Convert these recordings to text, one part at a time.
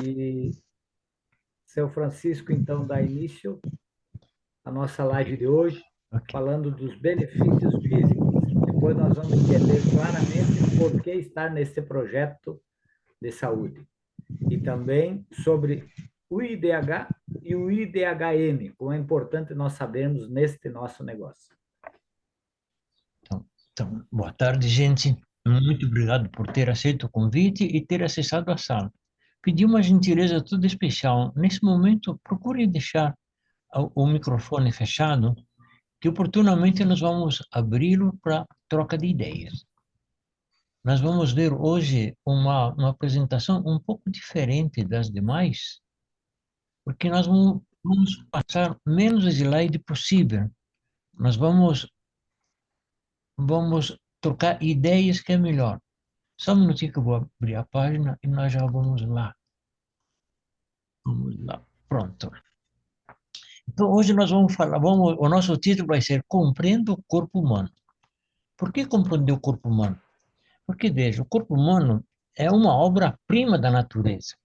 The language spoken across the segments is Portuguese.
E seu Francisco, então, dá início à nossa live de hoje, falando dos benefícios físicos. Depois nós vamos entender claramente por que estar nesse projeto de saúde. E também sobre o IDH e o IDHM, como é importante nós sabermos neste nosso negócio. Então, boa tarde, gente. Muito obrigado por ter aceito o convite e ter acessado a sala. Pedi uma gentileza toda especial. Nesse momento, procure deixar o microfone fechado, que oportunamente nós vamos abri-lo para troca de ideias. Nós vamos ver hoje uma apresentação um pouco diferente das demais, porque nós vamos passar menos slide possível. Nós vamos trocar ideias que é melhor. Só um minutinho que eu vou abrir a página e nós já vamos lá. Vamos lá. Pronto. Então, hoje nós vamos falar, o nosso título vai ser Compreendo o Corpo Humano. Por que compreender o corpo humano? Porque, veja, o corpo humano é uma obra-prima da natureza.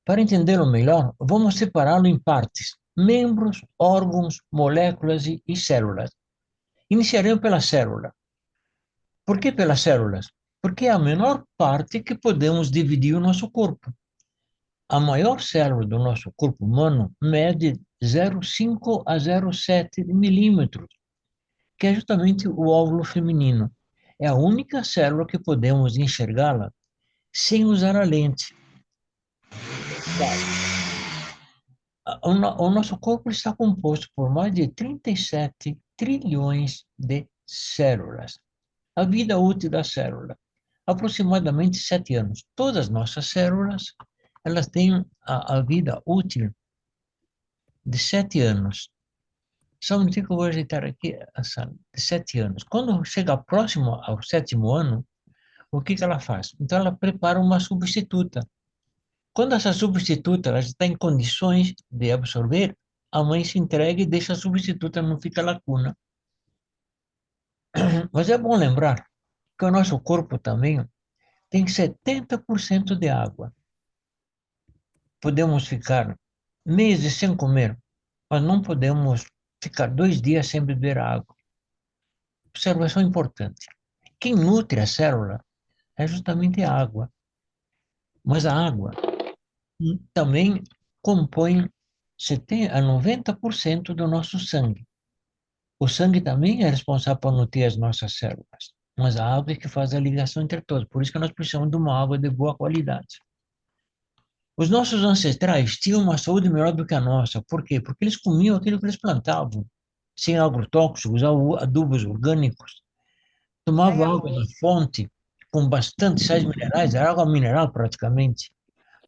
Para entendê-lo melhor, vamos separá-lo em partes: membros, órgãos, moléculas e células. Iniciaremos pela célula. Por que pelas células? Porque é a menor parte que podemos dividir o nosso corpo. A maior célula do nosso corpo humano mede 0,5 a 0,7 milímetros, que é justamente o óvulo feminino. É a única célula que podemos enxergá-la sem usar a lente. O nosso corpo está composto por mais de 37 trilhões de células. A vida útil da célula, aproximadamente 7 anos. Todas as nossas células, elas têm a vida útil de 7 anos. Só um minutinho que eu vou ajeitar aqui a sala. De 7 anos. Quando chega próximo ao 7º ano, o que ela faz? Então, ela prepara uma substituta. Quando essa substituta ela está em condições de absorver, a mãe se entrega e deixa a substituta, não fica lacuna. Mas é bom lembrar que o nosso corpo também tem 70% de água. Podemos ficar meses sem comer, mas não podemos ficar 2 dias sem beber água. Observação importante. Quem nutre a célula é justamente a água. Mas a água também compõe 90% do nosso sangue. O sangue também é responsável por nutrir as nossas células. Mas a água é que faz a ligação entre todos. Por isso que nós precisamos de uma água de boa qualidade. Os nossos ancestrais tinham uma saúde melhor do que a nossa. Por quê? Porque eles comiam aquilo que eles plantavam, sem agrotóxicos, adubos orgânicos. Tomavam água da fonte, com bastante sais minerais, era água mineral praticamente.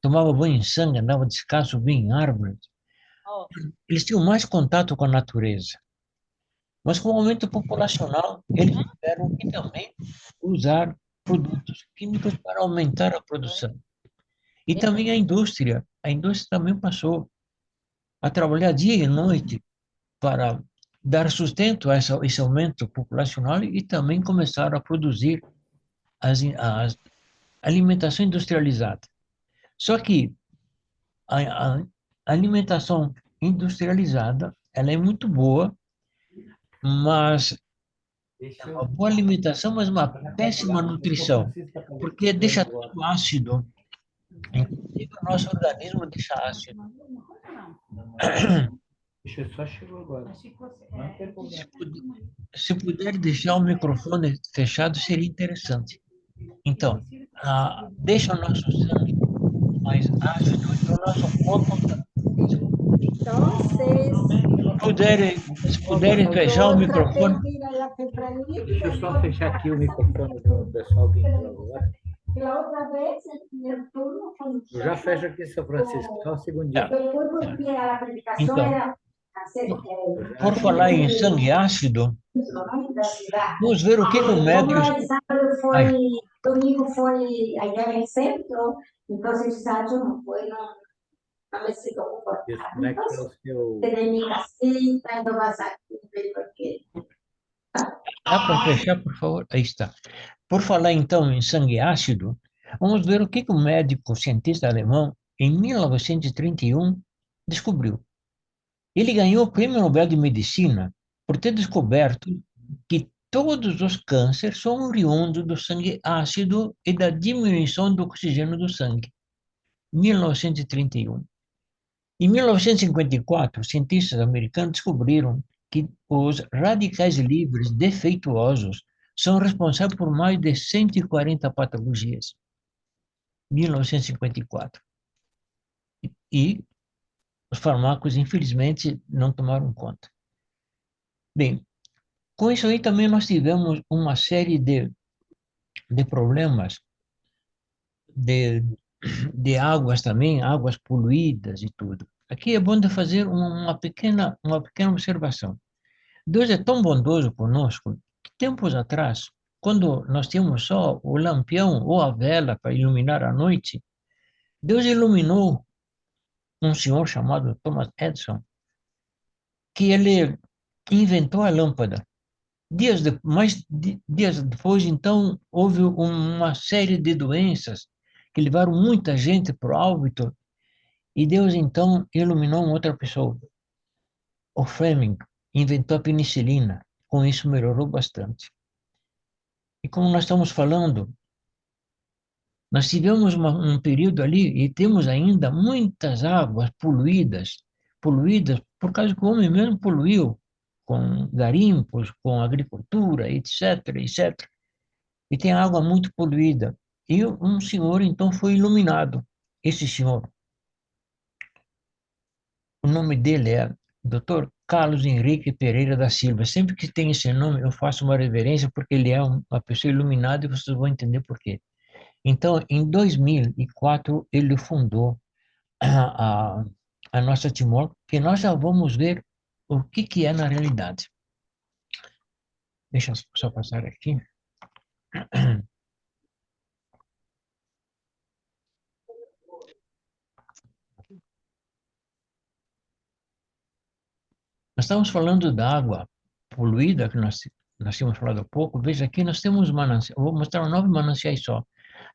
Tomava banho em sangue, andava descalço, subia em árvores. Eles tinham mais contato com a natureza. Mas com o aumento populacional, eles tiveram que também usar produtos químicos para aumentar a produção. E também a indústria. A indústria também passou a trabalhar dia e noite para dar sustento a esse aumento populacional e também começaram a produzir a alimentação industrializada. Só que a alimentação industrializada ela é muito boa, mas é uma boa alimentação, mas uma péssima nutrição, porque deixa tudo ácido. Inclusive, o nosso organismo deixa ácido. Só chegou agora. Se puder deixar o microfone fechado, seria interessante. Então, deixa o nosso sangue mais ácido e o nosso corpo se puderem fechar o microfone. Deixa eu só fechar aqui o microfone do pessoal que entrou agora. Eu já fecho aqui, seu Francisco, só um segundinho. Então, por falar em sangue ácido, vamos ver o que o médico... Domingo foi allá en el centro, entonces Sacho no fue, no me siento confortable. Tenía mi casita, no vas a cumplir porque... Dá para fechar, por favor? Aí está. Por falar, então, em sangue ácido, Vamos ver o que o médico cientista alemão, em 1931, descobriu. Ele ganhou o Prêmio Nobel de Medicina por ter descoberto que todos os cânceres são oriundos do sangue ácido e da diminuição do oxigênio do sangue. 1931. Em 1954, cientistas americanos descobriram que os radicais livres defeituosos são responsáveis por mais de 140 patologias. 1954. E os fármacos, infelizmente, não tomaram conta. Bem, com isso aí também nós tivemos uma série de problemas de, de águas também, águas poluídas e tudo. Aqui é bom de fazer uma pequena observação. Deus é tão bondoso conosco que tempos atrás, quando nós tínhamos só o lampião ou a vela para iluminar a noite, Deus iluminou um senhor chamado Thomas Edison, que ele inventou a lâmpada. Dias depois, então, houve uma série de doenças que levaram muita gente para o óbito, e Deus, então, iluminou uma outra pessoa. O Fleming inventou a penicilina. Com isso, melhorou bastante. E como nós estamos falando, nós tivemos um período ali e temos ainda muitas águas poluídas por causa que o homem mesmo poluiu com garimpos, com agricultura, etc, etc. E tem água muito poluída. E um senhor, então, foi iluminado. Esse senhor, o nome dele é Dr. Carlos Henrique Pereira da Silva. Sempre que tem esse nome, eu faço uma reverência, porque ele é uma pessoa iluminada e vocês vão entender por quê. Então, em 2004, ele fundou a, a nossa Timor, que nós já vamos ver o que é na realidade. Deixa eu só passar aqui. Nós estamos falando da água poluída, que nós tínhamos falado há pouco. Veja, aqui nós temos manancial, vou mostrar 9 mananciais só.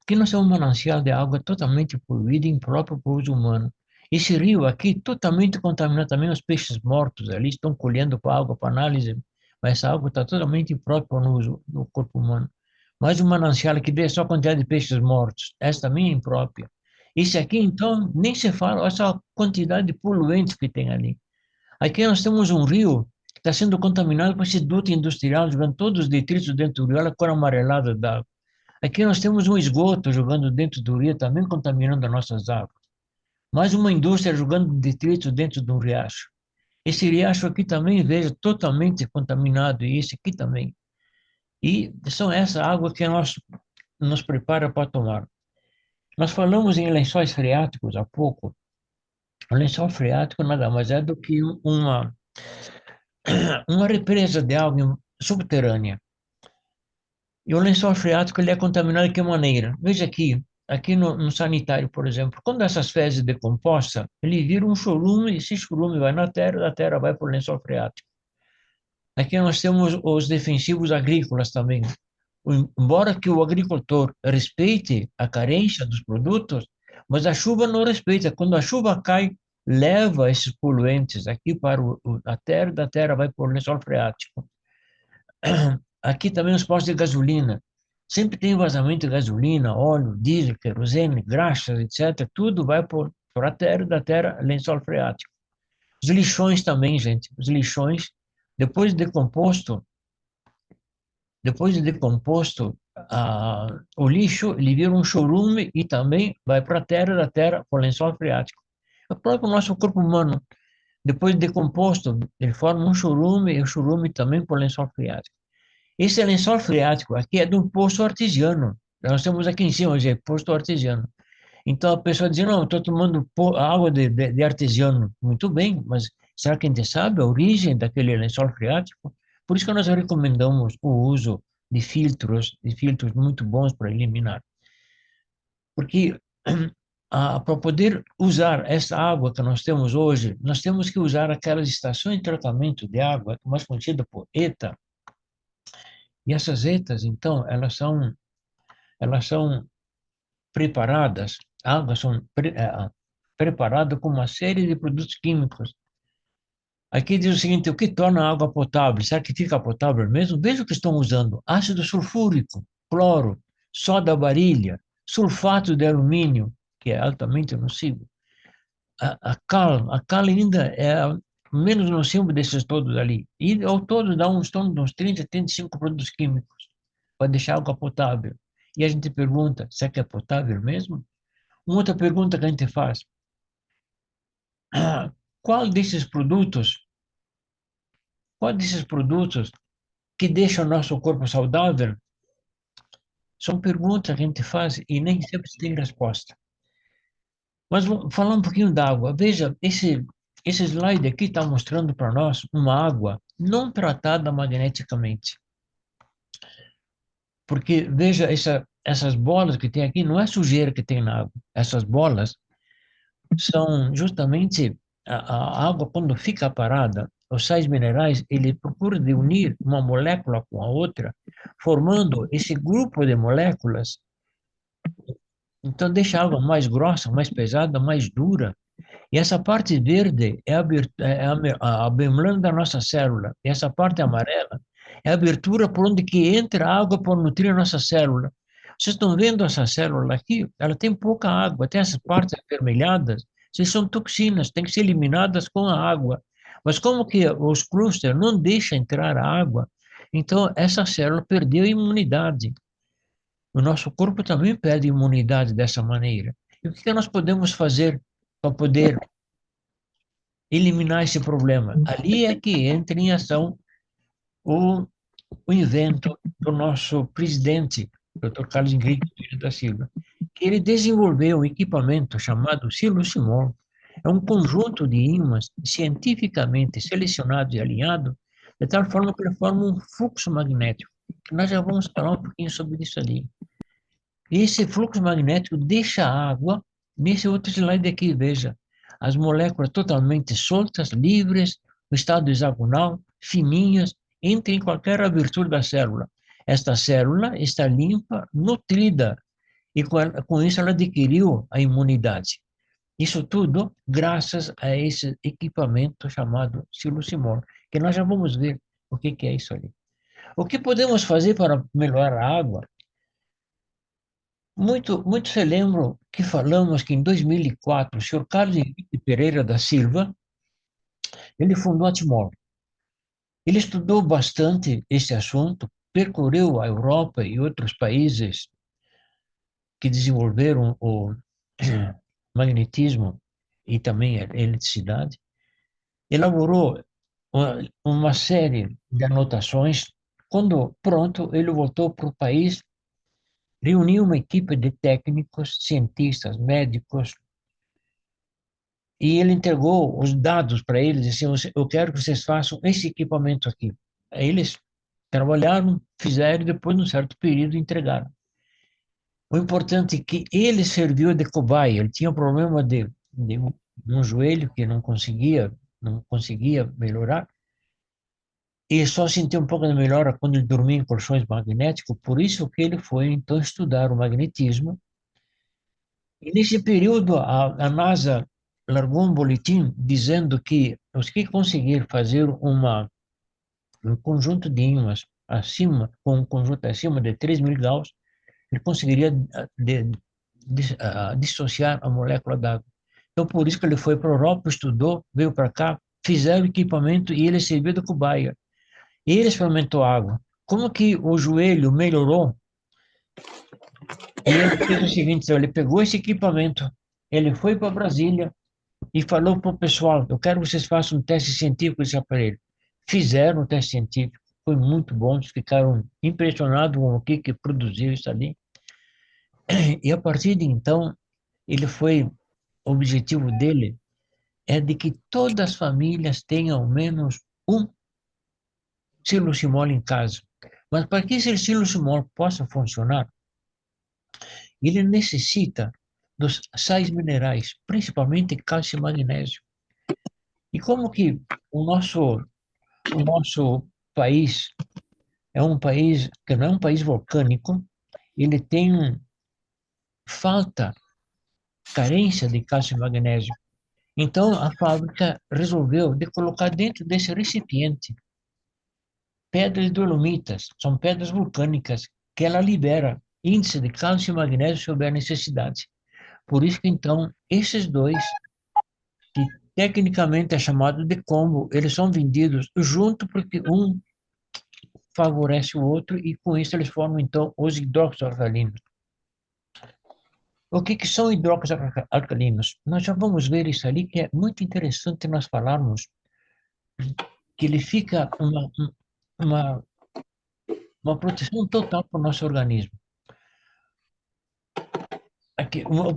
Aqui nós temos um manancial de água totalmente poluída e impróprio para o uso humano. Esse rio aqui, totalmente contaminado, também os peixes mortos ali estão colhendo para água, para análise, mas essa água está totalmente imprópria no uso do corpo humano. Mais um manancial que vê só a quantidade de peixes mortos, essa também é imprópria. Esse aqui, então, nem se fala, olha só a quantidade de poluentes que tem ali. Aqui nós temos um rio que está sendo contaminado por esse duto industrial, jogando todos os detritos dentro do rio, olha a cor amarelada da água. Aqui nós temos um esgoto jogando dentro do rio, também contaminando as nossas águas. Mais uma indústria jogando detritos dentro de um riacho. Esse riacho aqui também, veja, totalmente contaminado, e esse aqui também. E são essa água que nós nos prepara para tomar. Nós falamos em lençóis freáticos há pouco. O lençol freático nada mais é do que uma represa de água subterrânea. E o lençol freático ele é contaminado de que maneira? Veja aqui no sanitário, por exemplo, quando essas fezes decompostas, ele vira um chorume, e esse chorume vai na terra, da terra vai para o lençol freático. Aqui nós temos os defensivos agrícolas também. Embora que o agricultor respeite a carência dos produtos, mas a chuva não respeita. Quando a chuva cai, leva esses poluentes aqui para a terra, da terra vai para o lençol freático. Aqui também os postos de gasolina. Sempre tem vazamento de gasolina, óleo, diesel, querosene, graxas, etc. Tudo vai para a terra, da terra, lençol freático. Os lixões também, gente. Os lixões, depois de decomposto, o lixo ele vira um chorume e também vai para a terra, da terra, para o lençol freático. O próprio nosso corpo humano, depois de decomposto, ele forma um chorume e o chorume também para o lençol freático. Esse lençol freático aqui é de um poço artesiano. Nós temos aqui em cima, gente, poço artesiano. Então a pessoa diz, não, estou tomando água de artesiano. Muito bem, mas será que a gente sabe a origem daquele lençol freático? Por isso que nós recomendamos o uso de filtros muito bons para eliminar. Porque para poder usar essa água que nós temos hoje, nós temos que usar aquelas estações de tratamento de água, mais conhecida por ETA. E essas ETAs, então, elas são preparadas, águas são preparadas com uma série de produtos químicos. Aqui diz o seguinte, o que torna a água potável? Será que fica potável mesmo? Veja o que estão usando. Ácido sulfúrico, cloro, soda barilha, sulfato de alumínio, que é altamente nocivo. A cal ainda é menos nocivo desses todos ali. E ao todo dá uns 30, 35 produtos químicos para deixar a água potável. E a gente pergunta, será que é potável mesmo? Uma outra pergunta que a gente faz, qual desses produtos que deixam o nosso corpo saudável? São perguntas que a gente faz e nem sempre se tem resposta. Mas vamos falar um pouquinho da água. Veja, esse slide aqui está mostrando para nós uma água não tratada magneticamente. Porque, veja, essas bolas que tem aqui, não é sujeira que tem na água. Essas bolas são justamente a água, quando fica parada, os sais minerais, ele procura de unir uma molécula com a outra, formando esse grupo de moléculas. Então, deixa a água mais grossa, mais pesada, mais dura. E essa parte verde é a membrana da nossa célula. E essa parte amarela é a abertura por onde que entra a água para nutrir a nossa célula. Vocês estão vendo essa célula aqui? Ela tem pouca água, tem essas partes avermelhadas. Essas são toxinas, têm que ser eliminadas com a água. Mas como que os clústeres não deixam entrar a água, então essa célula perdeu a imunidade. O nosso corpo também perde imunidade dessa maneira. E o que nós podemos fazer para poder eliminar esse problema? Ali é que entra em ação o invento do nosso presidente, Dr. Carlos Henrique Filho da Silva, que ele desenvolveu um equipamento chamado Silucimol. É um conjunto de ímãs cientificamente selecionado e alinhado, de tal forma que ele forma um fluxo magnético, que nós já vamos falar um pouquinho sobre isso ali. E esse fluxo magnético deixa a água, nesse outro slide aqui, veja, as moléculas totalmente soltas, livres, no estado hexagonal, fininhas, entre em qualquer abertura da célula. Esta célula está limpa, nutrida, e com isso ela adquiriu a imunidade. Isso tudo graças a esse equipamento chamado Silucimol, que nós já vamos ver o que é isso ali. O que podemos fazer para melhorar a água? Muito se lembram que falamos que em 2004, o senhor Carlos Henrique Pereira da Silva, ele fundou a Timor. Ele estudou bastante esse assunto, percorreu a Europa e outros países que desenvolveram o magnetismo e também a eletricidade, elaborou uma série de anotações. Quando pronto, ele voltou para o país, reuniu uma equipe de técnicos, cientistas, médicos, e ele entregou os dados para eles, e disse, eu quero que vocês façam esse equipamento aqui. Aí eles trabalharam, fizeram, e depois, num certo período, entregaram. O importante é que ele serviu de cobaia. Ele tinha um problema de um joelho que não conseguia melhorar, e só sentiu um pouco de melhora quando ele dormia em colchões magnéticos, por isso que ele foi, então, estudar o magnetismo. E nesse período, a NASA largou um boletim dizendo que os que conseguir fazer um conjunto de ímãs acima, com um conjunto acima de 3.000 graus, ele conseguiria dissociar a molécula d'água. Então, por isso que ele foi para a Europa, estudou, veio para cá, fizeram equipamento e ele serviu de cobaia. E ele experimentou água. Como que o joelho melhorou? E ele fez o seguinte, ele pegou esse equipamento, ele foi para Brasília e falou para o pessoal, eu quero que vocês façam um teste científico desse aparelho. Fizeram o teste científico, foi muito bom, ficaram impressionados com o que produziu isso ali. E a partir de então, o objetivo dele é de que todas as famílias tenham ao menos um silucimol em casa. Mas para que esse silucimol possa funcionar, ele necessita dos sais minerais, principalmente cálcio e magnésio. E como que o nosso país é um país que não é um país vulcânico, ele tem falta, carência de cálcio e magnésio. Então, a fábrica resolveu de colocar dentro desse recipiente pedras dolomitas, são pedras vulcânicas, que ela libera índice de cálcio e magnésio se houver necessidade. Por isso que, então, esses dois, que tecnicamente é chamado de combo, eles são vendidos junto porque um favorece o outro e com isso eles formam, então, os hidróxidos alcalinos. O que são hidróxidos alcalinos? Nós já vamos ver isso ali, que é muito interessante nós falarmos que ele fica uma proteção total para o nosso organismo. Aqui, uma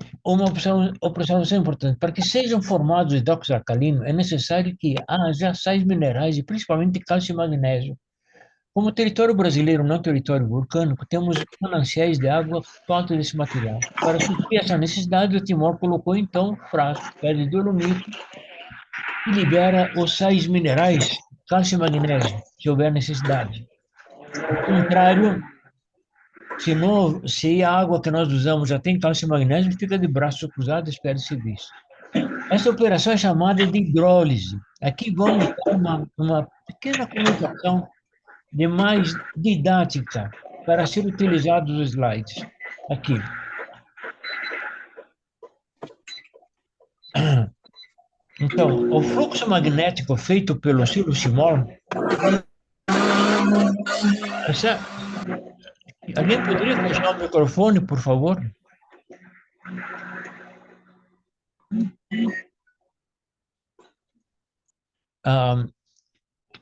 observação importante. Para que sejam formados hidróxidos alcalinos, é necessário que haja sais minerais, e principalmente cálcio e magnésio. Como o território brasileiro não é um território vulcânico, temos mananciais de água falta desse material. Para suprir essa necessidade, o Timor colocou, então, frasco, pedra de dolomito, e libera os sais minerais, cálcio e magnésio, se houver necessidade. Ao contrário, se a água que nós usamos já tem cálcio e magnésio, fica de braços cruzados e espera serviço. Essa operação é chamada de hidrólise. Aqui vamos dar uma pequena comunicação de mais didática para ser utilizados os slides. Aqui. Então, o fluxo magnético feito pelo siloximol. Alguém poderia fechar o microfone, por favor?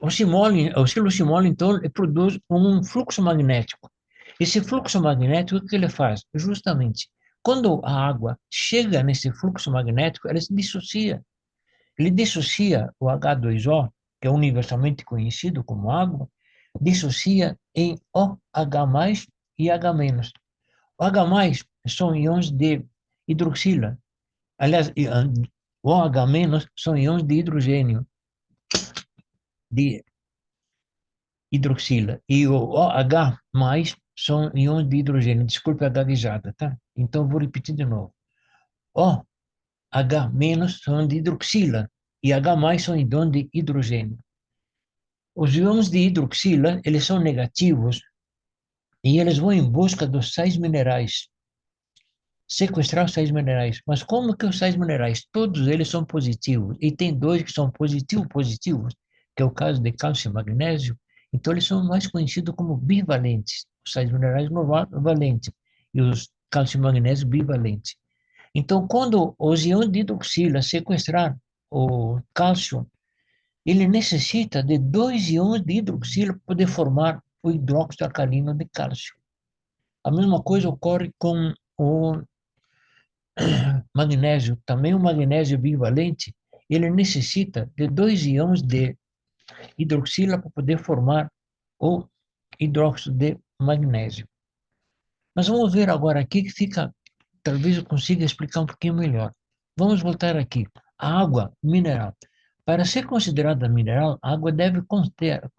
O siloximol, então, produz um fluxo magnético. Esse fluxo magnético, o que ele faz? Justamente, quando a água chega nesse fluxo magnético, ela se dissocia. Ele dissocia o H2O, que é universalmente conhecido como água, dissocia em OH+, e H-. O H+ são íons de hidroxila. Aliás, o OH- são íons de hidrogênio, de hidroxila. E o OH+ são íons de hidrogênio. Desculpe a gaguejada, tá? Então, vou repetir de novo. OH- são de hidroxila e H+ são íons de hidrogênio. Os íons de hidroxila, eles são negativos e eles vão em busca dos sais minerais, sequestrar os sais minerais. Mas como que os sais minerais? Todos eles são positivos, e tem dois que são positivos, que é o caso de cálcio e magnésio. Então eles são mais conhecidos como bivalentes, os sais minerais valentes e os cálcio e magnésio bivalentes. Então, quando os íons de hidroxila sequestrar o cálcio, ele necessita de 2 íons de hidroxila para poder formar o hidróxido alcalino de cálcio. A mesma coisa ocorre com o magnésio. Também o magnésio bivalente, ele necessita de 2 íons de hidroxila para poder formar o hidróxido de magnésio. Mas vamos ver agora aqui que fica, talvez eu consiga explicar um pouquinho melhor. Vamos voltar aqui. A água mineral. Para ser considerada mineral, a água deve conter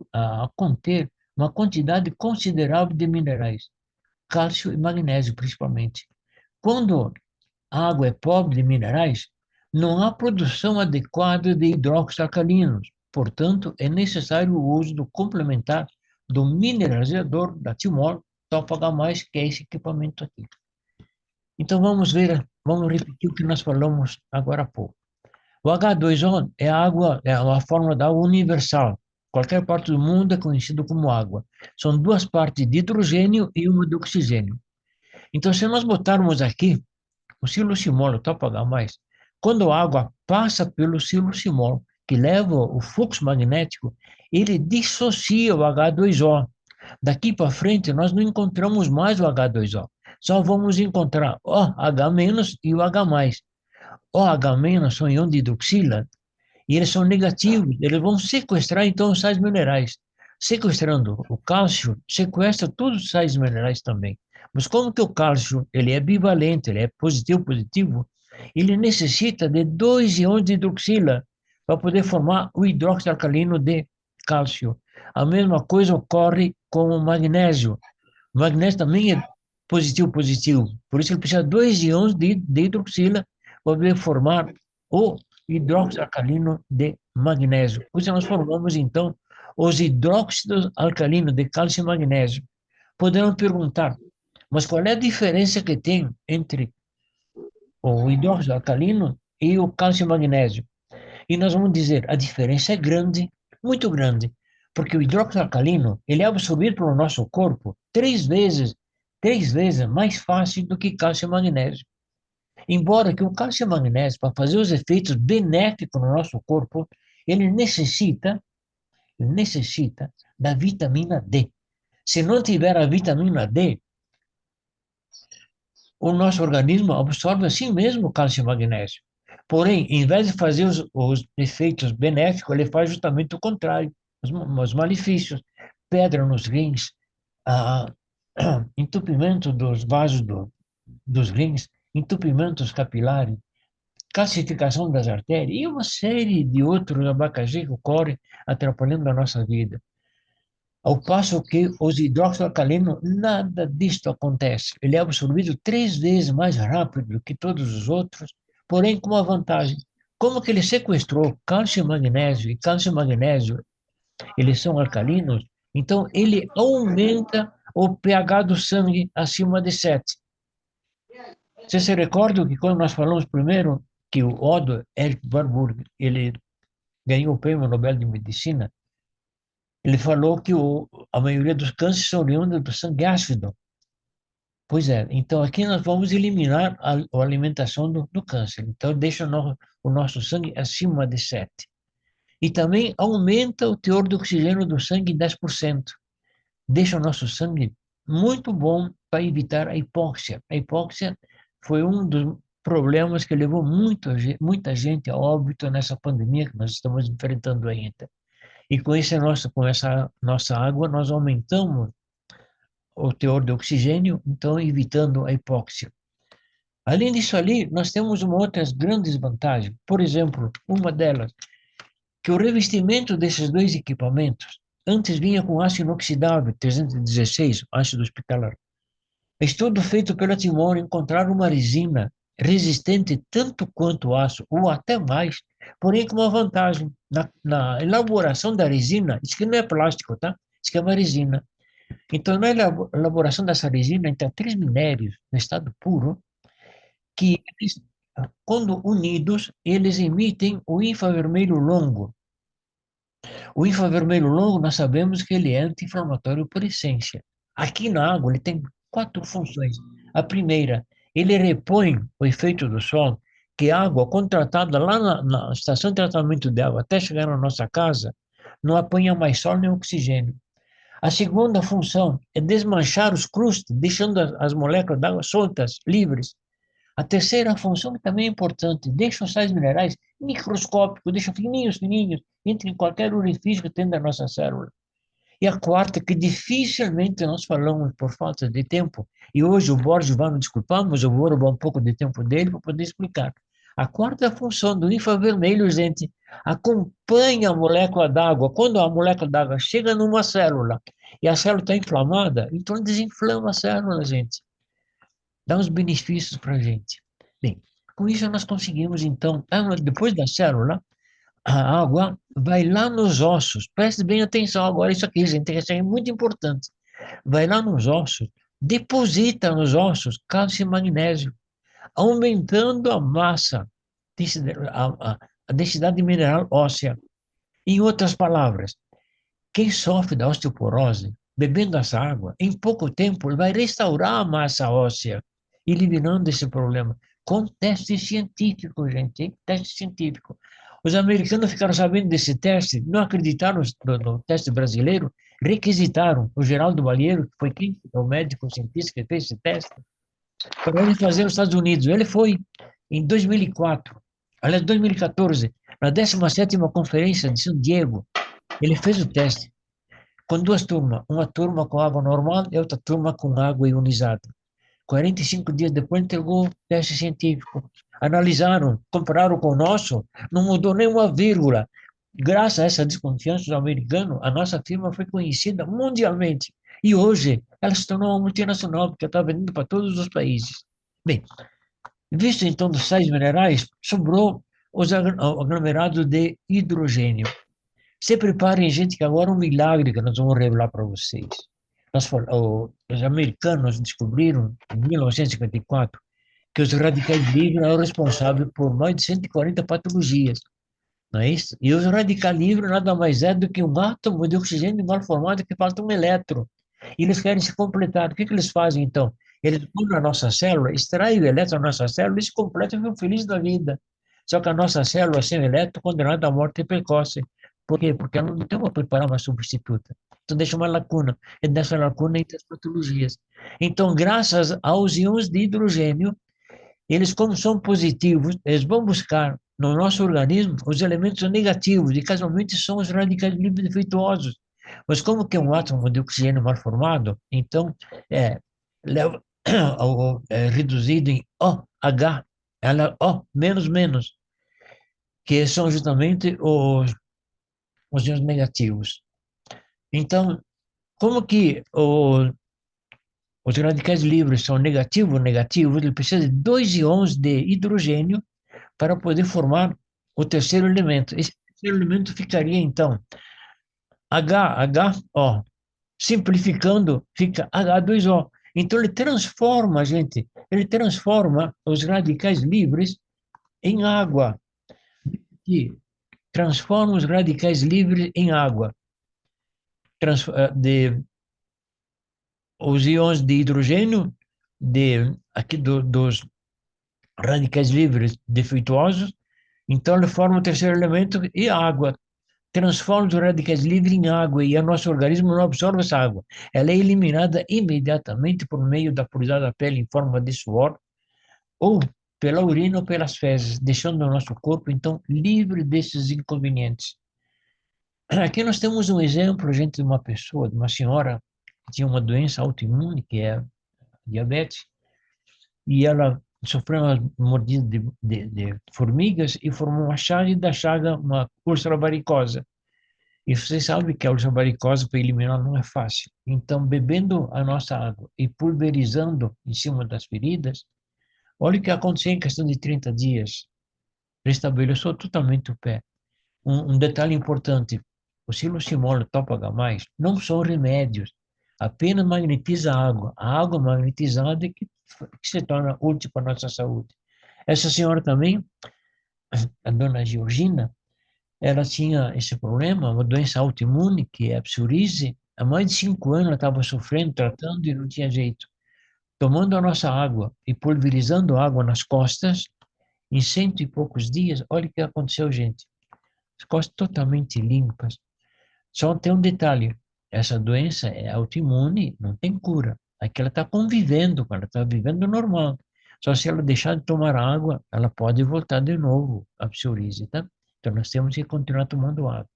uma quantidade considerável de minerais, cálcio e magnésio principalmente. Quando a água é pobre de minerais, não há produção adequada de hidróxidos alcalinos. Portanto, é necessário o uso do complementar do mineralizador da Timor, Top H+, que é esse equipamento aqui. Então, vamos repetir o que nós falamos agora há pouco. O H2O é a fórmula da água universal. Qualquer parte do mundo é conhecido como água. São 2 partes de hidrogênio e uma de oxigênio. Então, se nós botarmos aqui o siloximol, o Top H+, quando a água passa pelo siloximol, que leva o fluxo magnético, ele dissocia o H2O. Daqui para frente, nós não encontramos mais o H2O. Só vamos encontrar o H- e o H+. O H- são íons de hidroxila, e eles são negativos, eles vão sequestrar, então, os sais minerais. Sequestrando o cálcio, sequestra todos os sais minerais também. Mas como que o cálcio ele é bivalente, ele é positivo, ele necessita de 2 íons de hidroxila para poder formar o hidróxido alcalino de cálcio. A mesma coisa ocorre com o magnésio. O magnésio também positivo, positivo. Por isso ele precisa de 2 íons de hidroxila para poder formar o hidróxido alcalino de magnésio. Por isso nós formamos, então, os hidróxidos alcalinos de cálcio e magnésio. Podemos perguntar, mas qual é a diferença que tem entre o hidróxido alcalino e o cálcio e magnésio? E nós vamos dizer, a diferença é grande, muito grande, porque o hidróxido alcalino, ele é absorvido pelo nosso corpo 3 vezes mais fácil do que cálcio e magnésio. Embora que o cálcio e magnésio, para fazer os efeitos benéficos no nosso corpo, ele necessita da vitamina D. Se não tiver a vitamina D, o nosso organismo absorve assim mesmo cálcio e magnésio. Porém, em vez de fazer os efeitos benéficos, ele faz justamente o contrário, os malefícios. Pedra nos rins, entupimento dos vasos dos rins, entupimentos capilares, calcificação das artérias e uma série de outros abacaxi que ocorrem atrapalhando a nossa vida. Ao passo que os hidróxidos alcalinos, nada disto acontece. Ele é absorvido 3 vezes mais rápido do que todos os outros, porém com uma vantagem. Como que ele sequestrou cálcio e magnésio, eles são alcalinos, então ele aumenta o pH do sangue acima de 7. Você se recorda que quando nós falamos primeiro que o Otto Erik Warburg, ele ganhou o prêmio Nobel de Medicina, ele falou que a maioria dos cânceres são oriundos do sangue ácido. Pois é, então aqui nós vamos eliminar a alimentação do câncer. Então deixa o nosso sangue acima de 7. E também aumenta o teor de oxigênio do sangue em 10%. Deixa o nosso sangue muito bom para evitar a hipóxia. A hipóxia foi um dos problemas que levou muita gente a óbito nessa pandemia que nós estamos enfrentando ainda. E com essa nossa água, nós aumentamos o teor de oxigênio, então evitando a hipóxia. Além disso ali, nós temos outras grandes vantagens. Por exemplo, uma delas, que o revestimento desses 2 equipamentos antes vinha com aço inoxidável, 316, ácido hospitalar. Estudo feito pela Timor encontraram uma resina resistente tanto quanto o aço, ou até mais, porém com uma vantagem. Na elaboração da resina, isso que não é plástico, tá? Isso que é uma resina. Então, na elaboração dessa resina, tem 3 minérios no estado puro, que, quando unidos, eles emitem o infravermelho longo. O infravermelho longo, nós sabemos que ele é anti-inflamatório por essência. Aqui na água, ele tem 4 funções. A primeira, ele repõe o efeito do sol, que a água, quando tratada lá na estação de tratamento de água, até chegar na nossa casa, não apanha mais sol nem oxigênio. A segunda função é desmanchar os crustes, deixando as moléculas d'água soltas, livres. A terceira função, que também é importante, deixa os sais minerais microscópicos, deixa fininhos, entre em qualquer orifício que tem da nossa célula. E a quarta, que dificilmente nós falamos por falta de tempo, e hoje o Borges vai nos desculpar, mas eu vou roubar um pouco de tempo dele para poder explicar. A quarta função do infravermelho, gente, acompanha a molécula d'água. Quando a molécula d'água chega numa célula e a célula está inflamada, então desinflama a célula, gente. Dá uns benefícios para a gente. Bem, com isso nós conseguimos, então, depois da célula, a água vai lá nos ossos. Preste bem atenção agora, isso aqui, gente, isso é muito importante. Vai lá nos ossos, deposita nos ossos cálcio e magnésio, aumentando a massa, a densidade mineral óssea. Em outras palavras, quem sofre da osteoporose, bebendo essa água, em pouco tempo vai restaurar a massa óssea, eliminando esse problema, com teste científico, gente, teste científico. Os americanos ficaram sabendo desse teste, não acreditaram no teste brasileiro, requisitaram o Geraldo Balheiro, que foi o médico cientista que fez esse teste, para ele fazer nos Estados Unidos. Ele foi em 2004, aliás, 2014, na 17ª Conferência de San Diego, ele fez o teste com 2 turmas, uma turma com água normal e outra turma com água ionizada. 45 dias depois entregou o teste científico. Analisaram, compararam com o nosso, não mudou nem uma vírgula. Graças a essa desconfiança do americano, a nossa firma foi conhecida mundialmente. E hoje ela se tornou uma multinacional, porque está vendendo para todos os países. Bem, visto então dos sais minerais, sobrou os aglomerados de hidrogênio. Se preparem, gente, que agora é um milagre que nós vamos revelar para vocês. Os americanos descobriram, em 1954, que os radicais livres eram responsáveis por mais de 140 patologias. Não é isso? E os radicais livres nada mais é do que um átomo de oxigênio mal formado que falta um elétron. E eles querem se completar. O que eles fazem, então? Eles vão na nossa célula, extraem o elétron da nossa célula e se completam e ficam felizes da vida. Só que a nossa célula sem elétron é condenada à morte precoce. Por quê? Porque ela não tem uma preparar uma substituta. Então deixa uma lacuna. E nessa lacuna entra as patologias. Então, graças aos íons de hidrogênio, eles, como são positivos, eles vão buscar no nosso organismo os elementos negativos, e casualmente são os radicais livres defeituosos. Mas como que é um átomo de oxigênio mal formado, então leva reduzido em OH, ela O menos menos, que são justamente os íons negativos. Então, como que os radicais livres são negativos, ele precisa de 2 íons de hidrogênio para poder formar o terceiro elemento. Esse terceiro elemento ficaria, então, HO. Simplificando, fica H2O. Então, ele transforma os radicais livres em água. E transforma os radicais livres em água. Os íons de hidrogênio, dos radicais livres defeituosos, então ele forma o terceiro elemento e a água. Transforma os radicais livres em água e o nosso organismo não absorve essa água. Ela é eliminada imediatamente por meio da porosidade da pele em forma de suor ou pela urina ou pelas fezes, deixando o nosso corpo, então, livre desses inconvenientes. Aqui nós temos um exemplo, gente, de uma pessoa, de uma senhora que tinha uma doença autoimune, que é diabetes, e ela sofreu uma mordida de formigas e formou uma chaga, e da chaga uma úlcera varicosa. E você sabe que a úlcera varicosa para eliminar não é fácil. Então, bebendo a nossa água e pulverizando em cima das feridas, olha o que aconteceu em questão de 30 dias. Restabeleceu totalmente o pé. Um detalhe importante, o silosimol e o topo-H+, não são remédios, apenas magnetiza a água. A água magnetizada é que se torna útil para a nossa saúde. Essa senhora também, a dona Georgina, ela tinha esse problema, uma doença autoimune, que é a psoríase. Há mais de 5 anos ela estava sofrendo, tratando e não tinha jeito. Tomando a nossa água e pulverizando água nas costas, em 100 e poucos dias, olha o que aconteceu, gente. As costas totalmente limpas. Só tem um detalhe, essa doença é autoimune, não tem cura. Aqui ela está convivendo, ela está vivendo normal. Só se ela deixar de tomar água, ela pode voltar de novo a psoríase, tá? Então nós temos que continuar tomando água.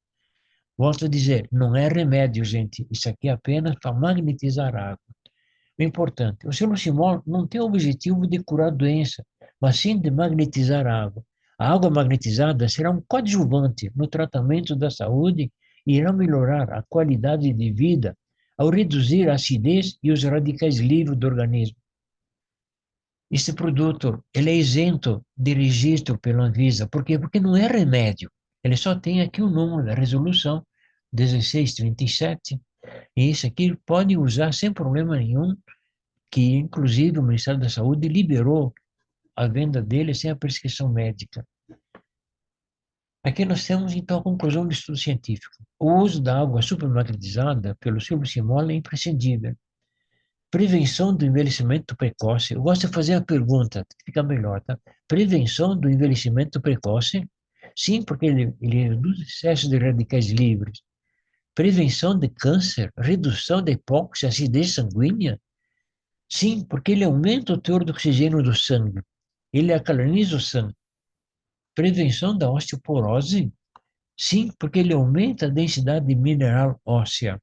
Volto a dizer, não é remédio, gente. Isso aqui é apenas para magnetizar a água. O importante, o silosimol não tem o objetivo de curar a doença, mas sim de magnetizar a água. A água magnetizada será um coadjuvante no tratamento da saúde e irá melhorar a qualidade de vida ao reduzir a acidez e os radicais livres do organismo. Este produto ele é isento de registro pela Anvisa. Por quê? Porque não é remédio. Ele só tem aqui o número, a resolução 1637. E isso aqui pode usar sem problema nenhum, que inclusive o Ministério da Saúde liberou a venda dele sem a prescrição médica. Aqui nós temos, então, a conclusão do estudo científico. O uso da água supermagnetizada pelo silosimol é imprescindível. Prevenção do envelhecimento precoce. Eu gosto de fazer a pergunta, fica melhor, tá? Prevenção do envelhecimento precoce? Sim, porque ele reduz o excesso de radicais livres. Prevenção de câncer? Redução da hipóxia, acidez sanguínea? Sim, porque ele aumenta o teor de oxigênio do sangue. Ele alcaliniza o sangue. Prevenção da osteoporose? Sim, porque ele aumenta a densidade de mineral óssea.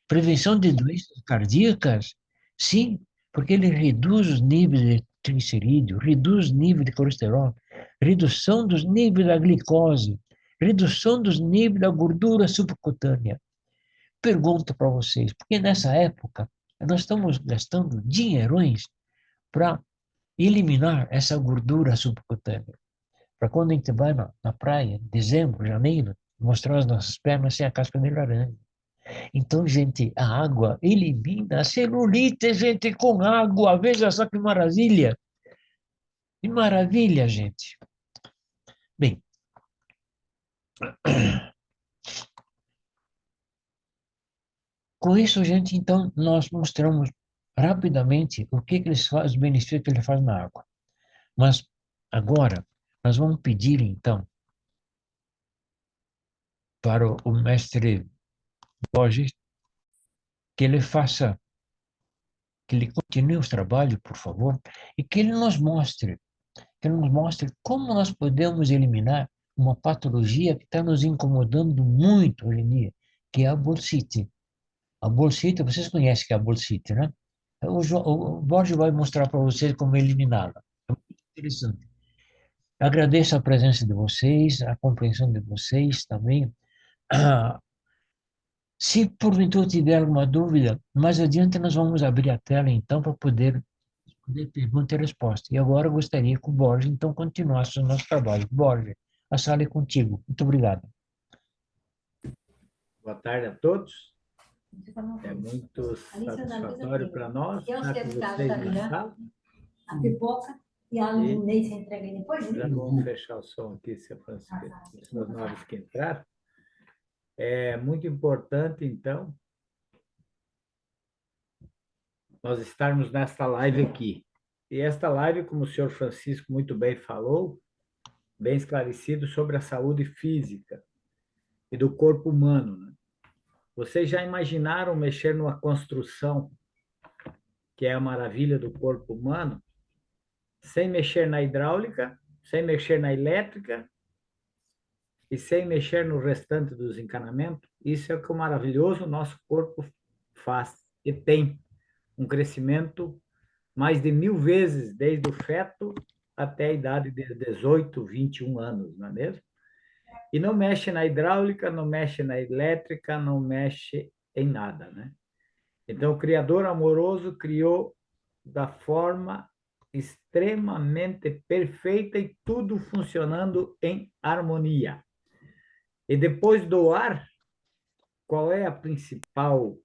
Prevenção de doenças cardíacas? Sim, porque ele reduz os níveis de triglicerídeo, reduz o nível de colesterol, redução dos níveis da glicose, redução dos níveis da gordura subcutânea. Pergunto para vocês, porque nessa época Nós estamos gastando dinheirões para eliminar essa gordura subcutânea. Para quando a gente vai na praia, em dezembro, janeiro, mostrar as nossas pernas sem a casca de laranja. Então, gente, a água elimina a celulite, gente, com água. Veja só que maravilha. Que maravilha, gente. Bem, com isso, gente, então, nós mostramos rapidamente o que eles fazem, os benefícios que ele faz na água. Mas, agora, nós vamos pedir, então, para o mestre Borges, que ele faça, que ele continue os trabalhos, por favor, e que ele nos mostre como nós podemos eliminar uma patologia que está nos incomodando muito hoje em dia, que é a bursite. A bursite, vocês conhecem que é a bursite, né? O Borges vai mostrar para vocês como eliminá-la. É muito interessante. Agradeço a presença de vocês, a compreensão de vocês também. Se porventura tiver alguma dúvida, mais adiante nós vamos abrir a tela então para poder responder pergunta e resposta. E agora eu gostaria que o Borges então continuasse o nosso trabalho. Borges, a sala é contigo. Muito obrigado. Boa tarde a todos. É muito satisfatório para nós estar com vocês na sala. A pipoca e a Lunei se entrega depois. Já vamos fechar o som aqui, se as pessoas novas que entraram. É muito importante, então, nós estarmos nesta live aqui. E esta live, como o senhor Francisco muito bem falou, bem esclarecido sobre a saúde física e do corpo humano, né? Vocês já imaginaram mexer numa construção, que é a maravilha do corpo humano, sem mexer na hidráulica, sem mexer na elétrica e sem mexer no restante dos encanamentos? Isso é o que o maravilhoso nosso corpo faz e tem um crescimento mais de 1000 vezes desde o feto até a idade de 18, 21 anos, não é mesmo? E não mexe na hidráulica, não mexe na elétrica, não mexe em nada, né? Então, o Criador amoroso criou da forma extremamente perfeita e tudo funcionando em harmonia. E depois do ar, qual é a principal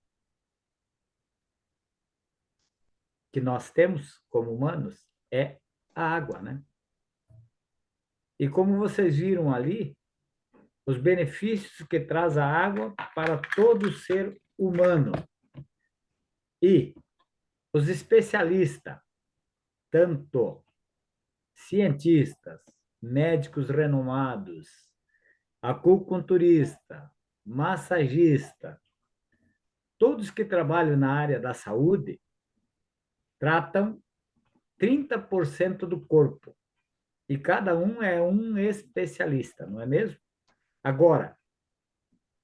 que nós temos como humanos? É a água, né? E como vocês viram ali, os benefícios que traz a água para todo ser humano. E os especialistas, tanto cientistas, médicos renomados, acupunturista, massagista, todos que trabalham na área da saúde, tratam 30% do corpo. E cada um é um especialista, não é mesmo? Agora,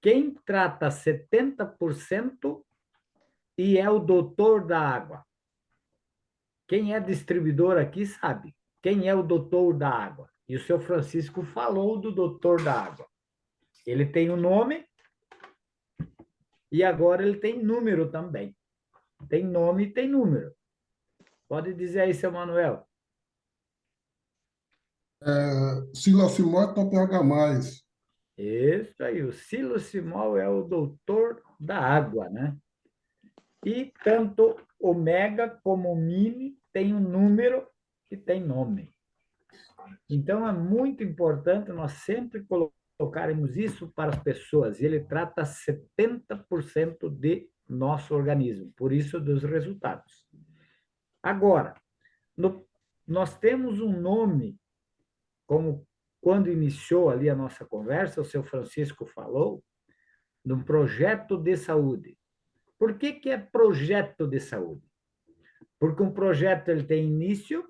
quem trata 70% e é o doutor da água? Quem é distribuidor aqui sabe. Quem é o doutor da água? E o seu Francisco falou do doutor da água. Ele tem um nome e agora ele tem número também. Tem nome e tem número. Pode dizer aí, seu Manuel. Silacimol TPH+. Isso aí, o silocimol é o doutor da água, né? E tanto ômega como o mini tem um número e tem nome. Então, é muito importante nós sempre colocarmos isso para as pessoas. Ele trata 70% de nosso organismo, por isso dos resultados. Agora, nós temos um nome, como quando iniciou ali a nossa conversa, o seu Francisco falou, de um projeto de saúde. Por que é projeto de saúde? Porque um projeto ele tem início,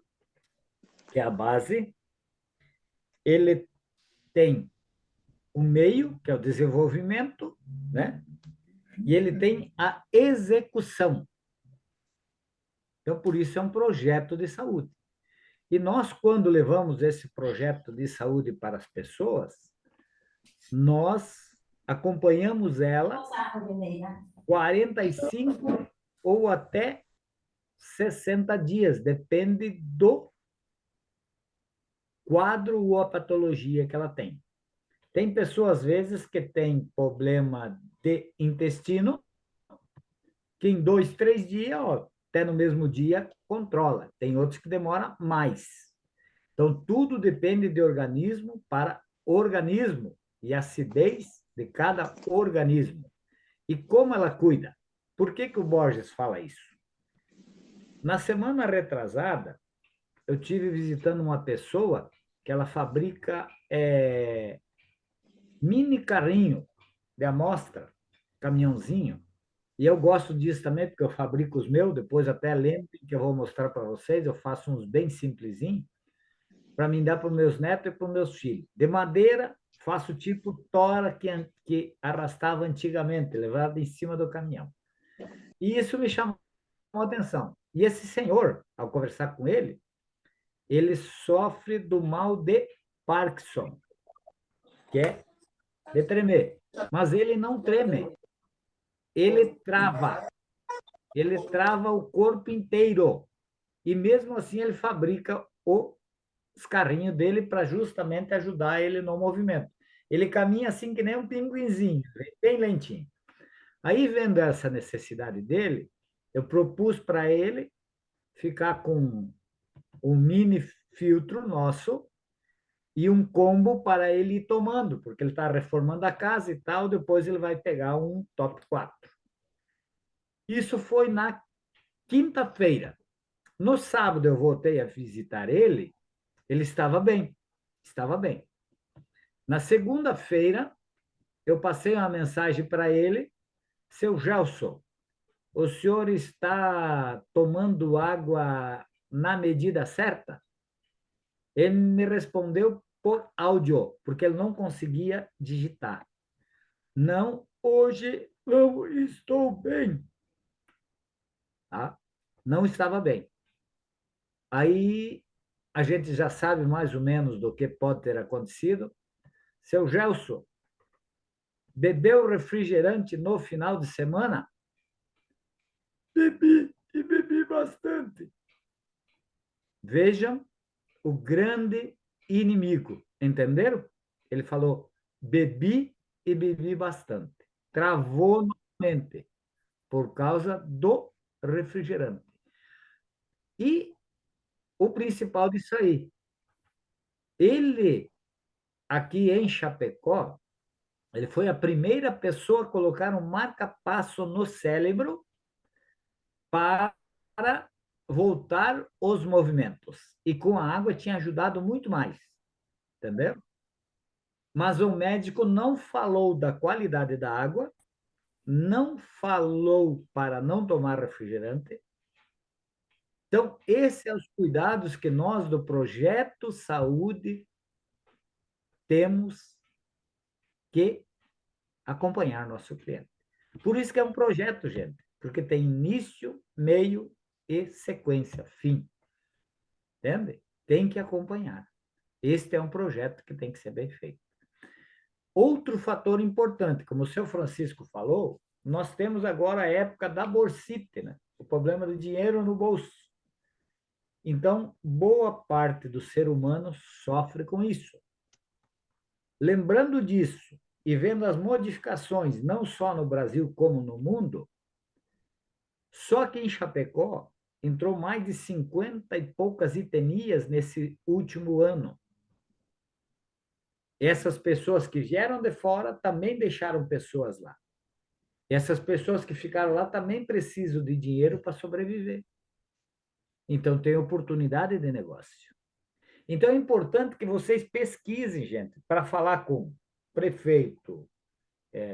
que é a base, ele tem o meio, que é o desenvolvimento, né? E ele tem a execução. Então, por isso é um projeto de saúde. E nós, quando levamos esse projeto de saúde para as pessoas, nós acompanhamos ela 45 ou até 60 dias, depende do quadro ou a patologia que ela tem. Tem pessoas, às vezes, que têm problema de intestino, que em 2, 3 dias, ó, até no mesmo dia, controla. Tem outros que demoram mais. Então, tudo depende de organismo para organismo e acidez de cada organismo. E como ela cuida? Por que o Borges fala isso? Na semana retrasada, eu tive visitando uma pessoa que ela fabrica mini carrinho de amostra, caminhãozinho. E eu gosto disso também, porque eu fabrico os meus, depois até lembro que eu vou mostrar para vocês, eu faço uns bem simplesinhos, para mim dar para os meus netos e para os meus filhos. De madeira, faço tipo tora que arrastava antigamente, levava em cima do caminhão. E isso me chamou a atenção. E esse senhor, ao conversar com ele sofre do mal de Parkinson, que é de tremer. Mas ele não treme, ele trava. Ele trava o corpo inteiro. E mesmo assim ele fabrica os carrinhos dele para justamente ajudar ele no movimento. Ele caminha assim que nem um pinguinzinho, bem lentinho. Aí, vendo essa necessidade dele, eu propus para ele ficar com um mini filtro nosso e um combo para ele ir tomando, porque ele está reformando a casa e tal, depois ele vai pegar um top 4. Isso foi na quinta-feira. No sábado eu voltei a visitar ele estava bem, estava bem. Na segunda-feira, eu passei uma mensagem para ele: seu Gelson, o senhor está tomando água na medida certa? Ele me respondeu por áudio, porque ele não conseguia digitar. Não, hoje não estou bem. Tá? Não estava bem. Aí a gente já sabe mais ou menos do que pode ter acontecido. Seu Gelson, bebeu refrigerante no final de semana? Bebi, e bebi bastante. Vejam o grande inimigo, entenderam? Ele falou, bebi e bebi bastante. Travou na mente por causa do refrigerante. E o principal disso aí, ele, aqui em Chapecó, ele foi a primeira pessoa a colocar um marca-passo no cérebro para voltar os movimentos. E com a água tinha ajudado muito mais, entendeu? Mas o médico não falou da qualidade da água, não falou para não tomar refrigerante. Então, esses são os cuidados que nós do Projeto Saúde temos que acompanhar nosso cliente. Por isso que é um projeto, gente, porque tem início, meio e sequência, fim. Entende? Tem que acompanhar. Este é um projeto que tem que ser bem feito. Outro fator importante, como o seu Francisco falou, nós temos agora a época da bursite, né? O problema do dinheiro no bolso. Então, boa parte do ser humano sofre com isso. Lembrando disso e vendo as modificações, não só no Brasil como no mundo, só que em Chapecó entrou mais de 50 e poucas etnias nesse último ano. Essas pessoas que vieram de fora também deixaram pessoas lá. Essas pessoas que ficaram lá também precisam de dinheiro para sobreviver. Então, tem oportunidade de negócio. Então, é importante que vocês pesquisem, gente, para falar com prefeito,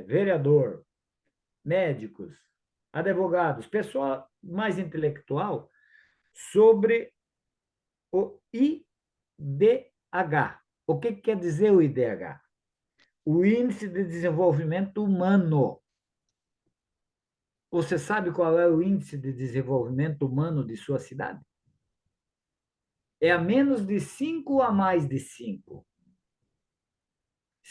vereador, médicos, advogados, pessoa mais intelectual, sobre o IDH. O que quer dizer o IDH? O Índice de Desenvolvimento Humano. Você sabe qual é o índice de desenvolvimento humano de sua cidade? É a menos de 5 ou a mais de 5?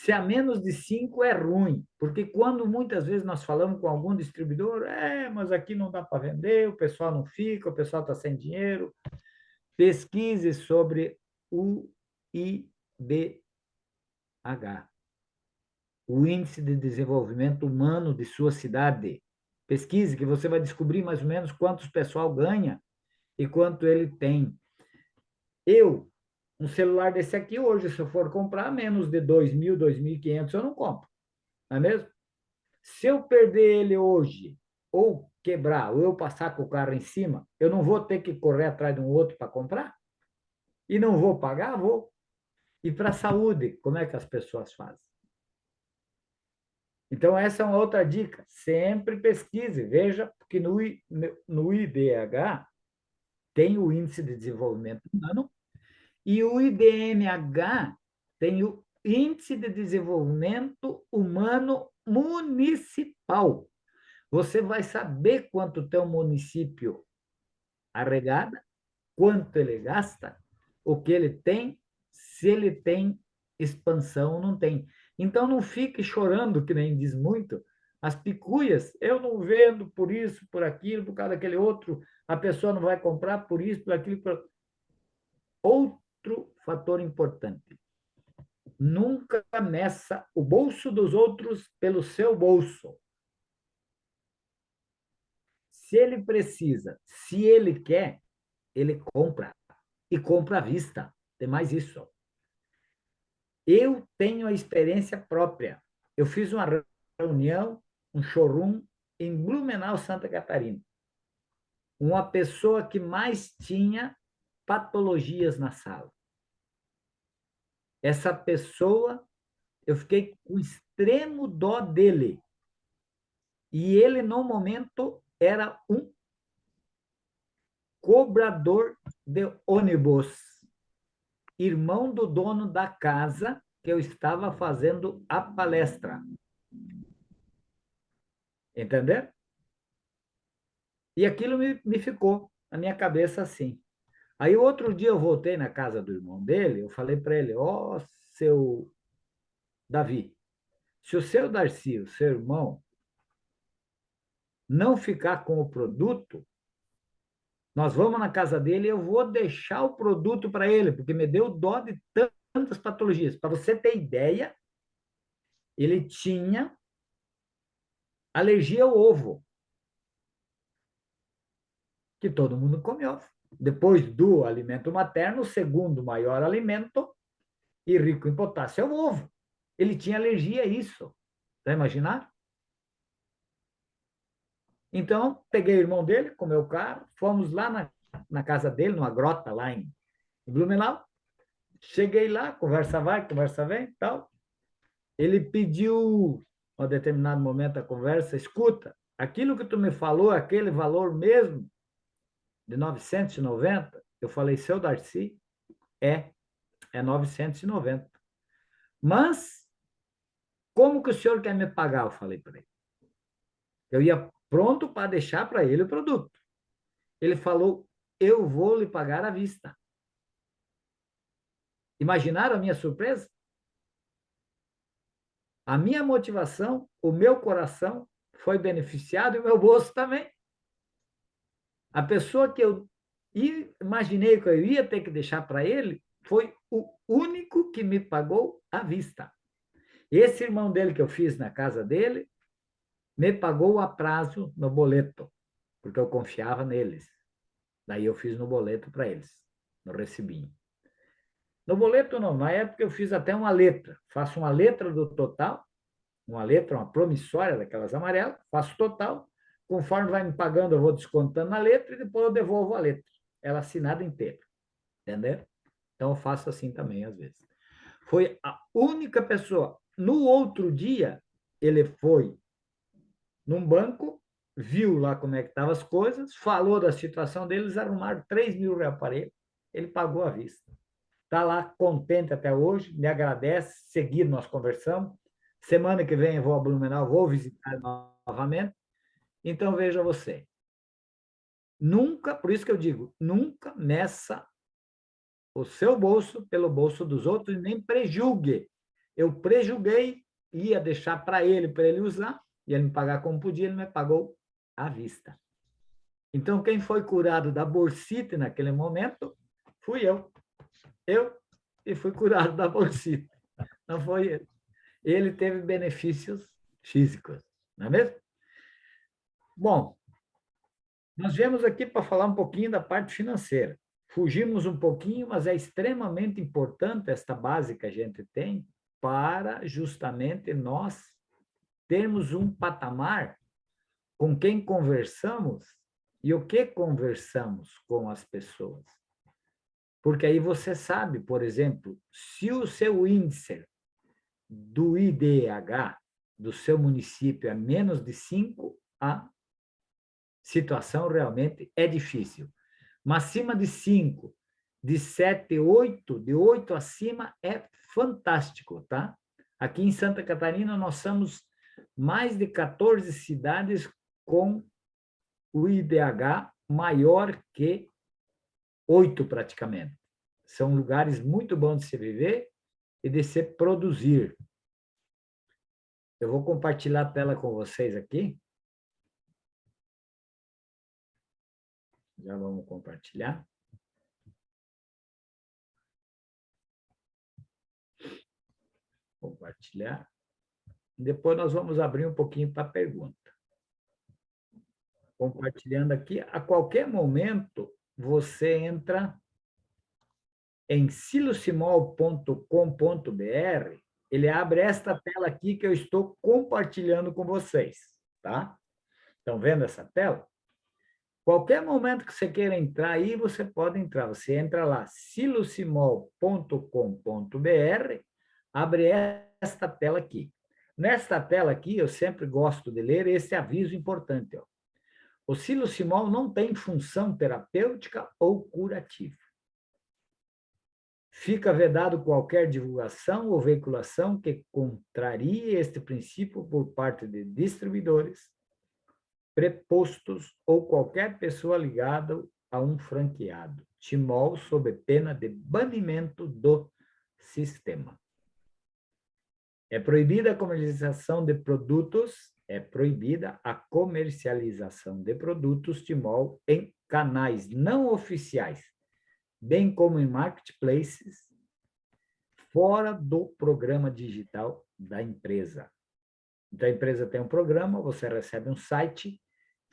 Se a menos de 5 é ruim, porque quando muitas vezes nós falamos com algum distribuidor, mas aqui não dá para vender, o pessoal não fica, o pessoal está sem dinheiro. Pesquise sobre o IDH, o Índice de Desenvolvimento Humano de sua cidade. Pesquise, que você vai descobrir mais ou menos quanto o pessoal ganha e quanto ele tem. Um celular desse aqui hoje, se eu for comprar, menos de 2.000, 2.500, eu não compro. Não é mesmo? Se eu perder ele hoje, ou quebrar, ou eu passar com o carro em cima, eu não vou ter que correr atrás de um outro para comprar? E não vou pagar? Vou. E para a saúde, como é que as pessoas fazem? Então, essa é uma outra dica. Sempre pesquise, veja, porque no IDH tem o Índice de Desenvolvimento Humano e o IDMH tem o Índice de Desenvolvimento Humano Municipal. Você vai saber quanto o teu município arrecada, quanto ele gasta, o que ele tem, se ele tem expansão ou não tem. Então, não fique chorando, que nem diz muito, as picuias, eu não vendo por isso, por aquilo, por causa daquele outro, a pessoa não vai comprar por isso, por aquilo. Outro fator importante, nunca meça o bolso dos outros pelo seu bolso. Se ele precisa, se ele quer, ele compra. E compra à vista. Tem mais isso. Eu tenho a experiência própria. Eu fiz uma reunião, um showroom em Blumenau, Santa Catarina. Uma pessoa que mais tinha patologias na sala. Essa pessoa, eu fiquei com extremo dó dele. E ele, no momento, era um cobrador de ônibus, irmão do dono da casa que eu estava fazendo a palestra. Entendeu? E aquilo me ficou na minha cabeça assim. Aí, outro dia, eu voltei na casa do irmão dele, eu falei para ele, seu Davi, se o seu Darcy, o seu irmão, não ficar com o produto, nós vamos na casa dele e eu vou deixar o produto para ele, porque me deu dó de tantas patologias. Para você ter ideia, ele tinha alergia ao ovo, que todo mundo come ovo. Depois do alimento materno, o segundo maior alimento e rico em potássio é o ovo. Ele tinha alergia a isso. Está imaginando? Então, peguei o irmão dele com o meu carro, fomos lá na casa dele, numa grota lá em Blumenau. Cheguei lá, conversa vai, conversa vem e tal. Ele pediu, a determinado momento da conversa, escuta, aquilo que tu me falou, aquele valor mesmo, de 990, eu falei, seu Darcy, é 990. Mas, como que o senhor quer me pagar? Eu falei para ele. Eu ia pronto para deixar para ele o produto. Ele falou, eu vou lhe pagar à vista. Imaginaram a minha surpresa? A minha motivação, o meu coração foi beneficiado e o meu bolso também. A pessoa que eu imaginei que eu ia ter que deixar para ele foi o único que me pagou à vista. Esse irmão dele que eu fiz na casa dele me pagou a prazo no boleto, porque eu confiava neles. Daí eu fiz no boleto para eles, no recibinho. No boleto não, na época eu fiz até uma letra. Faço uma letra do total, uma letra, uma promissória daquelas amarelas, faço total, conforme vai me pagando eu vou descontando na letra e depois eu devolvo a letra, ela assinada inteira, entendeu? Então eu faço assim também às vezes. Foi a única pessoa. No outro dia, ele foi num banco, viu lá como é que estavam as coisas, falou da situação deles, arrumaram 3.000 para ele pagou à vista. Está lá contente até hoje, me agradece, seguido nós conversamos. Semana que vem eu vou a Blumenau, vou visitar novamente. Então, veja você. Nunca, por isso que eu digo, nunca meça o seu bolso pelo bolso dos outros e nem prejulgue. eu prejulguei, ia deixar para ele usar, e ele me pagar como podia, ele me pagou à vista. Então, quem foi curado da bursite naquele momento, fui eu. E fui curado da bursite. Não foi ele. Ele teve benefícios físicos, não é mesmo? Bom, nós viemos aqui para falar um pouquinho da parte financeira. Fugimos um pouquinho, mas é extremamente importante esta base que a gente tem para justamente nós termos um patamar com quem conversamos e o que conversamos com as pessoas. Porque aí você sabe, por exemplo, se o seu índice do IDH do seu município é menos de 5, a situação realmente é difícil. Mas acima de 5, de 7, 8, de 8 acima é fantástico, tá? Aqui em Santa Catarina nós somos mais de 14 cidades com o IDH maior que 8 praticamente. São lugares muito bons de se viver e de se produzir. Eu vou compartilhar a tela com vocês aqui. Já vamos compartilhar. Compartilhar. Depois nós vamos abrir um pouquinho para a pergunta. Compartilhando aqui, a qualquer momento você entra em silocimol.com.br, ele abre esta tela aqui que eu estou compartilhando com vocês, tá? Estão vendo essa tela? Qualquer momento que você queira entrar aí, você pode entrar. Você entra lá, silocimol.com.br, abre esta tela aqui. Nesta tela aqui, eu sempre gosto de ler esse aviso importante, ó. O silocimol não tem função terapêutica ou curativa. Fica vedado qualquer divulgação ou veiculação que contrarie este princípio por parte de distribuidores, prepostos ou qualquer pessoa ligada a um franqueado. Timol sob pena de banimento do sistema. É proibida a comercialização de produtos, Timol em canais não oficiais, bem como em marketplaces, fora do programa digital da empresa. Então, a empresa tem um programa, você recebe um site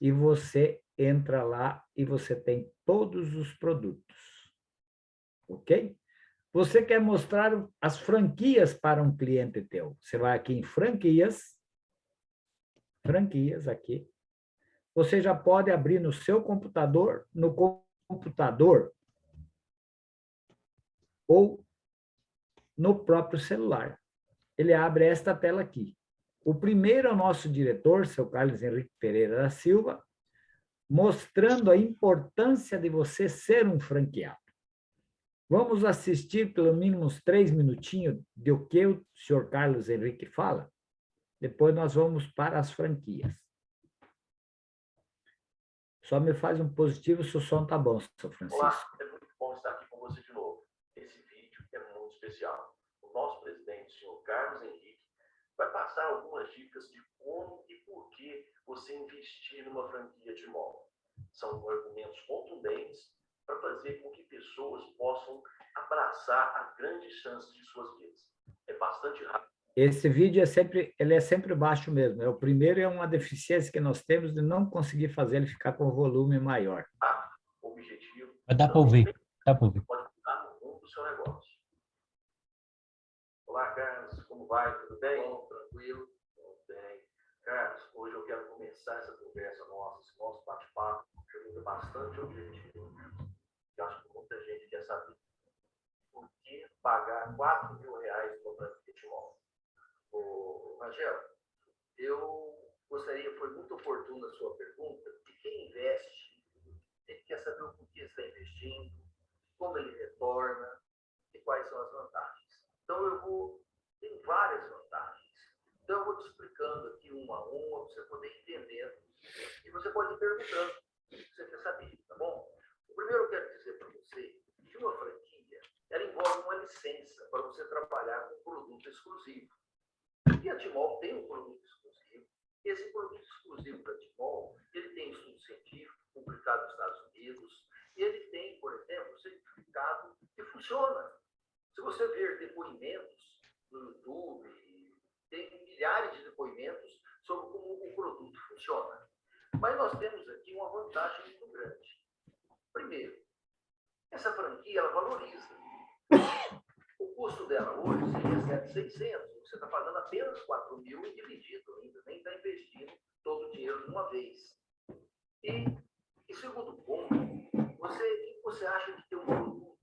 e você entra lá e você tem todos os produtos. Ok? Você quer mostrar as franquias para um cliente teu. Você vai aqui em franquias aqui. Você já pode abrir no seu computador, ou no próprio celular. Ele abre esta tela aqui. O primeiro é o nosso diretor, seu Carlos Henrique Pereira da Silva, mostrando a importância de você ser um franqueado. Vamos assistir pelo mínimo uns 3 minutinhos do que o senhor Carlos Henrique fala? Depois nós vamos para as franquias. Só me faz um positivo se o som está bom, seu Francisco. Olá, é muito bom estar aqui com você de novo. Esse vídeo é muito especial. O nosso presidente, o senhor Carlos Henrique, vai passar algumas dicas de como e por que você investir numa franquia Timol. São argumentos contundentes para fazer com que pessoas possam abraçar as grandes chances de suas vidas. É bastante rápido. Esse vídeo é sempre baixo mesmo. O primeiro é uma deficiência que nós temos de não conseguir fazer ele ficar com volume maior. Objetivo. Mas dá para ouvir. Dá para ouvir. Pode mudar no rumo do seu negócio. Olá, Carlos. Como vai? Tudo bem? Bom, tranquilo? Tudo bem. Carlos, hoje eu quero começar essa conversa nossa, esse nosso bate-papo, com uma pergunta bastante objetiva. Eu acho que muita gente quer saber por que pagar R$4.000 no franquia Timol. Rangel, eu gostaria, foi muito oportuna a sua pergunta, que quem investe, ele quer saber o porquê está investindo, como ele retorna e quais são as vantagens. Então, tem várias vantagens. Então, eu vou te explicando aqui uma a uma, para você poder entender. E você pode ir perguntando o que você quer saber, tá bom? O primeiro eu quero dizer para você que uma franquia, ela envolve uma licença para você trabalhar com produto exclusivo. E a Timol tem um produto exclusivo. Esse produto exclusivo da Timol, ele tem estudo científico publicado nos Estados Unidos, e ele tem, por exemplo, certificado que funciona. Se você ver depoimentos no YouTube, tem milhares de depoimentos sobre como o produto funciona. Mas nós temos aqui uma vantagem muito grande. Primeiro, essa franquia, ela valoriza. O custo dela hoje seria 7.600. Você está pagando apenas 4.000 e dividido ainda, nem está investindo todo o dinheiro de uma vez. E segundo ponto, você acha de ter um produto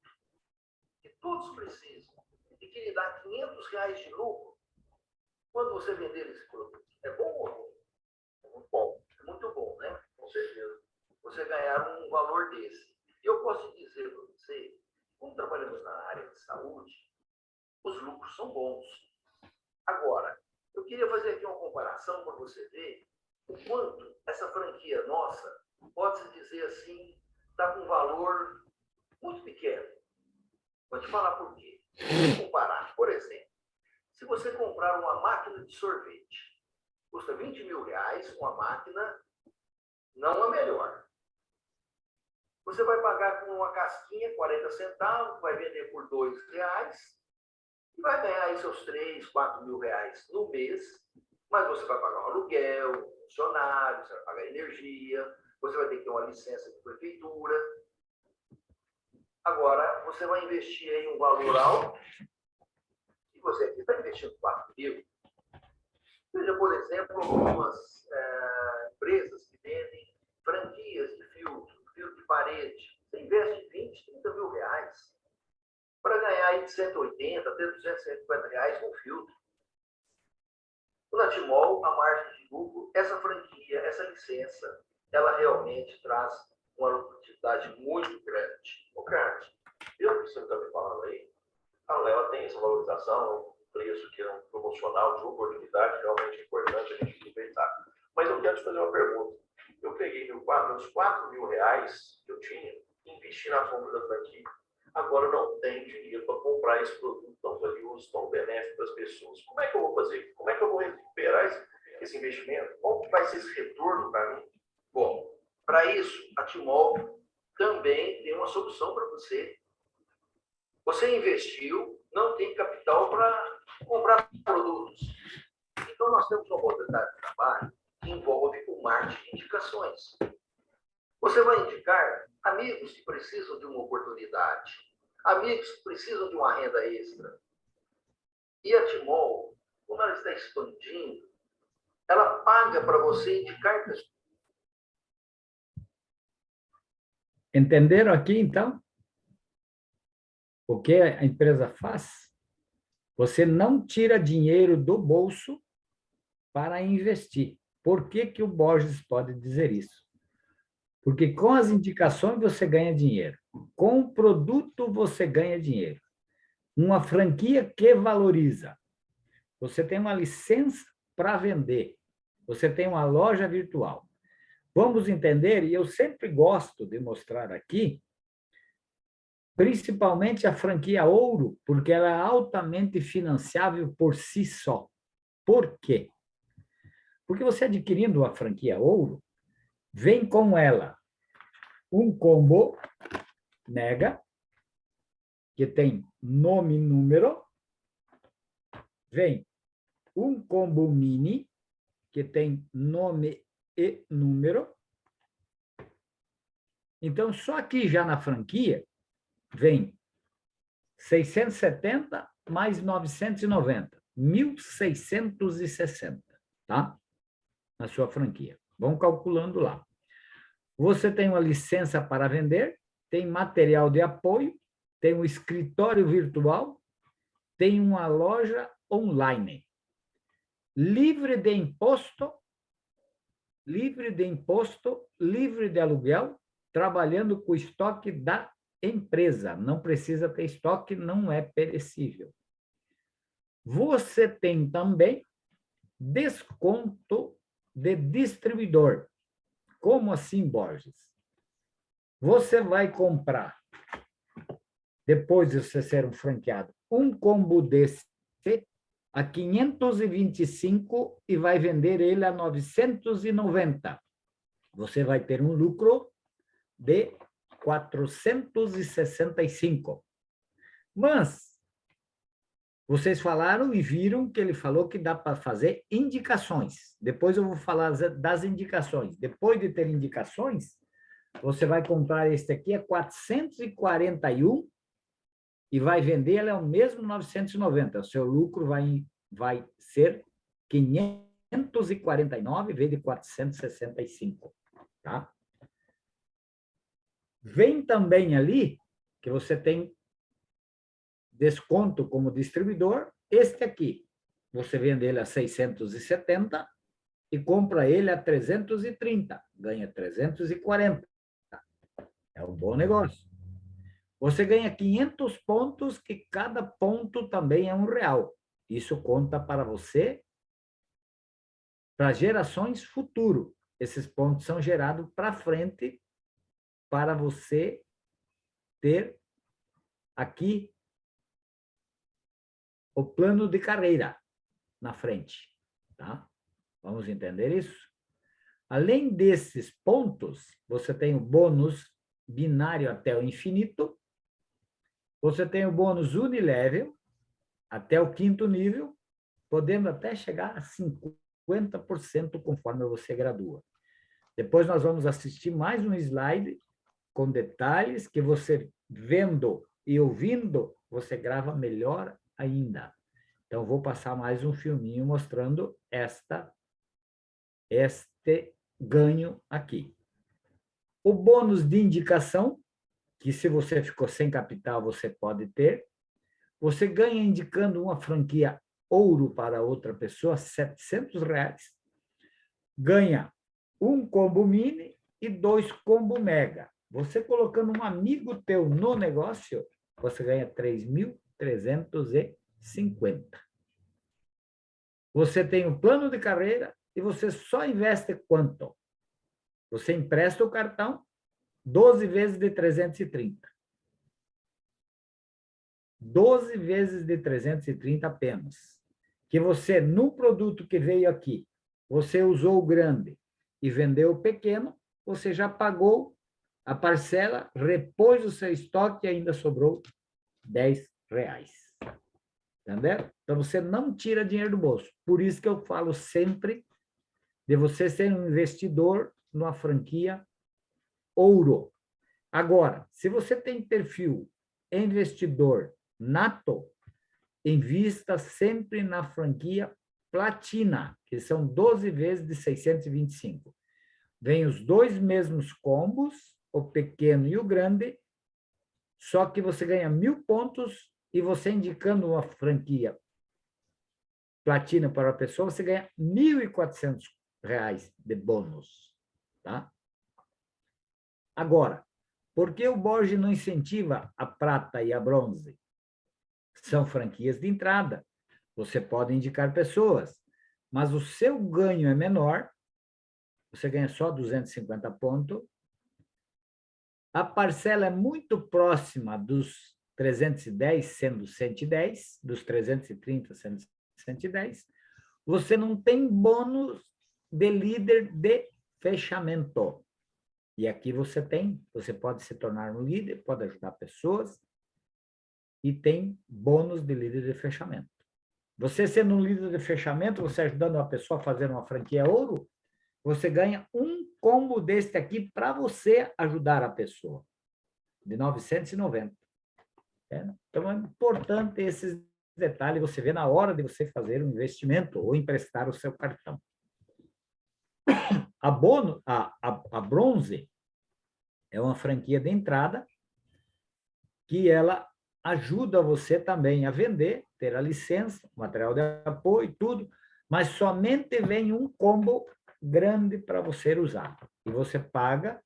que todos precisam e que lhe dá R$500 de lucro quando você vender esse produto? É bom ou ruim? É muito bom. É muito bom, né? Com certeza. Você ganhar um valor desse. E eu posso dizer para você, como trabalhamos na área de saúde, os lucros são bons. Agora, eu queria fazer aqui uma comparação para você ver o quanto essa franquia nossa, pode-se dizer assim, está com um valor muito pequeno. Vou te falar por quê. Vamos comparar. Por exemplo, se você comprar uma máquina de sorvete, custa R$20.000, uma máquina, não a melhor. Você vai pagar com uma casquinha, 40 centavos, vai vender por R$2 e vai ganhar aí seus 3, 4 mil reais no mês, mas você vai pagar um aluguel, funcionário, você vai pagar energia, você vai ter que ter uma licença de prefeitura. Agora, você vai investir aí um valor alto e você aqui está investindo 4 mil. Veja, por exemplo, algumas empresas que vendem franquias de filtro de parede. Você investe 20, 30 mil reais para ganhar aí de 180 até 250 reais com filtro. Na Timol, a margem de lucro, essa franquia, essa licença, ela realmente traz uma lucratividade muito grande. Ô, Carlos, pelo que você está me falando aí, a Lela tem essa valorização, um preço que é um promocional de oportunidade, realmente importante a gente aproveitar. Mas eu quero te fazer uma pergunta. Eu peguei meus 4 mil reais que eu tinha e investi na compra da franquia. Agora eu não tenho dinheiro para comprar esse produto tão valioso, tão benéfico para as pessoas. Como é que eu vou fazer? Como é que eu vou recuperar esse investimento? Como vai ser esse retorno para mim? Bom, para isso, a Timol também tem uma solução para você. Você investiu, não tem capital para comprar produtos. Então, nós temos uma modalidade de trabalho que envolve o marketing de indicações. Você vai indicar amigos que precisam de uma oportunidade, amigos que precisam de uma renda extra. E a Timol, como ela está expandindo, ela paga para você indicar pessoas. Entenderam aqui, então? O que a empresa faz? Você não tira dinheiro do bolso para investir. Por que que o Borges pode dizer isso? Porque com as indicações você ganha dinheiro. Com o produto você ganha dinheiro. Uma franquia que valoriza. Você tem uma licença para vender. Você tem uma loja virtual. Vamos entender, e eu sempre gosto de mostrar aqui, principalmente a franquia Ouro, porque ela é altamente financiável por si só. Por quê? Porque você adquirindo a franquia Ouro, vem com ela um combo Mega, que tem nome e número, vem um combo Mini, que tem nome e número. Então, só aqui já na franquia, vem 670 mais 990, 1.660, tá? Na sua franquia. Vamos calculando lá. Você tem uma licença para vender, tem material de apoio, tem um escritório virtual, tem uma loja online. Livre de imposto, livre de aluguel, trabalhando com o estoque da empresa. Não precisa ter estoque, não é perecível. Você tem também desconto de distribuidor. Como assim, Borges? Você vai comprar, depois de você ser um franqueado, um combo desse, a 525 e vai vender ele a 990. Você vai ter um lucro de 465. Mas vocês falaram e viram que ele falou que dá para fazer indicações. Depois eu vou falar das indicações. Depois de ter indicações, você vai comprar este aqui a 441 e vai vender ele ao mesmo 990. O seu lucro vai ser 549 vezes 465, tá? Vem também ali que você tem desconto como distribuidor, este aqui. Você vende ele a 670 e compra ele a 330, ganha 340. É um bom negócio. Você ganha 500 pontos, que cada ponto também é R$1. Isso conta para você, para gerações futuro. Esses pontos são gerados para frente, para você ter aqui o plano de carreira na frente, tá? Vamos entender isso? Além desses pontos, você tem o bônus binário até o infinito, você tem o bônus unilevel até o 5º nível, podendo até chegar a 50% conforme você gradua. Depois nós vamos assistir mais um slide com detalhes que você vendo e ouvindo, você grava melhor ainda. Então, vou passar mais um filminho mostrando este ganho aqui. O bônus de indicação, que se você ficou sem capital, você pode ter. Você ganha indicando uma franquia ouro para outra pessoa, R$700. Ganha um combo mini e 2 combo mega. Você colocando um amigo teu no negócio, você ganha 3.350. Você tem um plano de carreira e você só investe quanto? Você empresta o cartão 12 vezes de 330. 12 vezes de 330 apenas. Que você, no produto que veio aqui, você usou o grande e vendeu o pequeno, você já pagou a parcela, repôs o seu estoque e ainda sobrou R$10. Entendeu? Então, você não tira dinheiro do bolso. Por isso que eu falo sempre de você ser um investidor numa franquia ouro. Agora, se você tem perfil investidor nato, invista sempre na franquia platina, que são 12 vezes de 625. Vem os dois mesmos combos, o pequeno e o grande, só que você ganha 1.000 pontos e você indicando uma franquia platina para a pessoa, você ganha R$1.400 de bônus, tá? Agora, por que o Borges não incentiva a prata e a bronze? São franquias de entrada. Você pode indicar pessoas, mas o seu ganho é menor, você ganha só 250 pontos, a parcela é muito próxima dos 310, sendo 110, dos 330, sendo 110, você não tem bônus de líder de fechamento. E aqui você tem, você pode se tornar um líder, pode ajudar pessoas, e tem bônus de líder de fechamento. Você sendo um líder de fechamento, você ajudando uma pessoa a fazer uma franquia ouro, você ganha um combo deste aqui para você ajudar a pessoa, de 990. Então, é importante esses detalhes, você vê na hora de você fazer um investimento ou emprestar o seu cartão. A bronze é uma franquia de entrada que ela ajuda você também a vender, ter a licença, material de apoio e tudo, mas somente vem um combo grande para você usar. E você paga,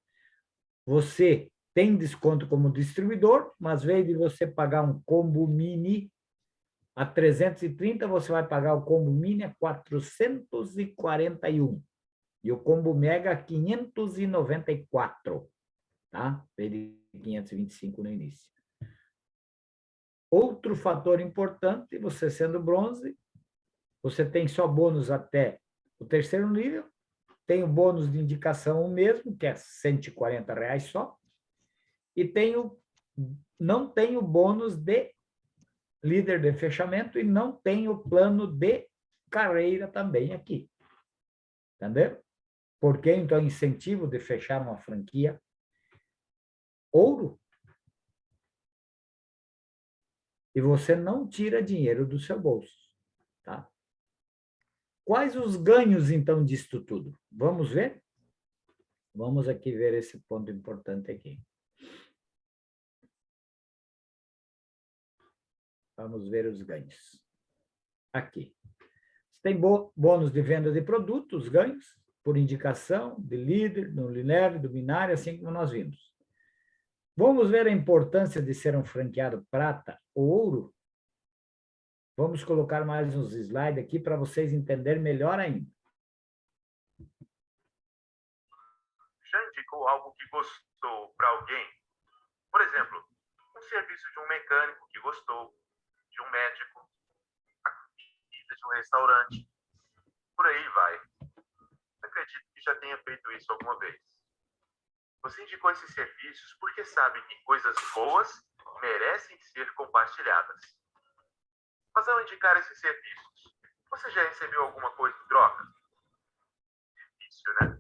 você tem desconto como distribuidor, mas em vez de você pagar um combo mini a 330, você vai pagar o combo mini a 441. E o combo mega a 594, tá? Em vez de 525 no início. Outro fator importante, você sendo bronze, você tem só bônus até o terceiro nível, tem o bônus de indicação o mesmo, que é R$140 só, e não tem o bônus de líder de fechamento e não tem o plano de carreira também aqui. Entendeu? Porque, então, incentivo de fechar uma franquia ouro e você não tira dinheiro do seu bolso. Tá? Quais os ganhos, então, disto tudo? Vamos ver? Vamos aqui ver esse ponto importante aqui. Vamos ver os ganhos. Aqui. Você tem bônus de venda de produtos, ganhos, por indicação, de líder, no linear, do binário, assim como nós vimos. Vamos ver a importância de ser um franqueado prata ou ouro? Vamos colocar mais uns slides aqui para vocês entenderem melhor ainda. Já indicou algo que gostou para alguém? Por exemplo, um serviço de um mecânico que gostou, de um médico, a comida de um restaurante, por aí vai. Acredito que já tenha feito isso alguma vez. Você indicou esses serviços porque sabe que coisas boas merecem ser compartilhadas. Mas ao indicar esses serviços, você já recebeu alguma coisa em troca? Difícil, né?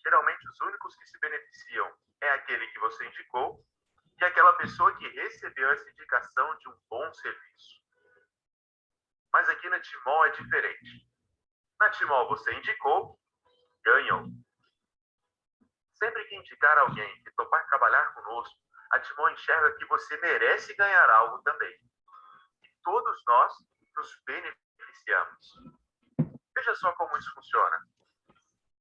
Geralmente os únicos que se beneficiam é aquele que você indicou e aquela pessoa que recebeu essa indicação de um bom serviço. Mas aqui na Timol é diferente. Na Timol você indicou, ganham. Sempre que indicar alguém que topar trabalhar conosco, a Timol enxerga que você merece ganhar algo também. E todos nós nos beneficiamos. Veja só como isso funciona.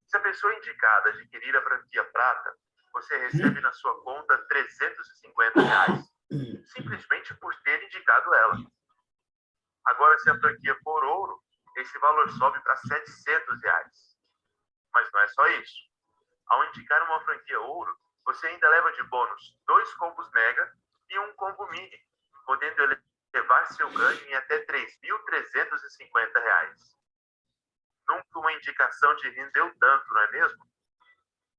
Se a pessoa indicada adquirir a franquia prata, você recebe na sua conta R$350, simplesmente por ter indicado ela. Agora, se a franquia for ouro, esse valor sobe para R$700. Mas não é só isso. Ao indicar uma franquia ouro, você ainda leva de bônus 2 combos mega e um combo mini, podendo elevar seu ganho em até R$3.350. Nunca uma indicação te rendeu tanto, não é mesmo?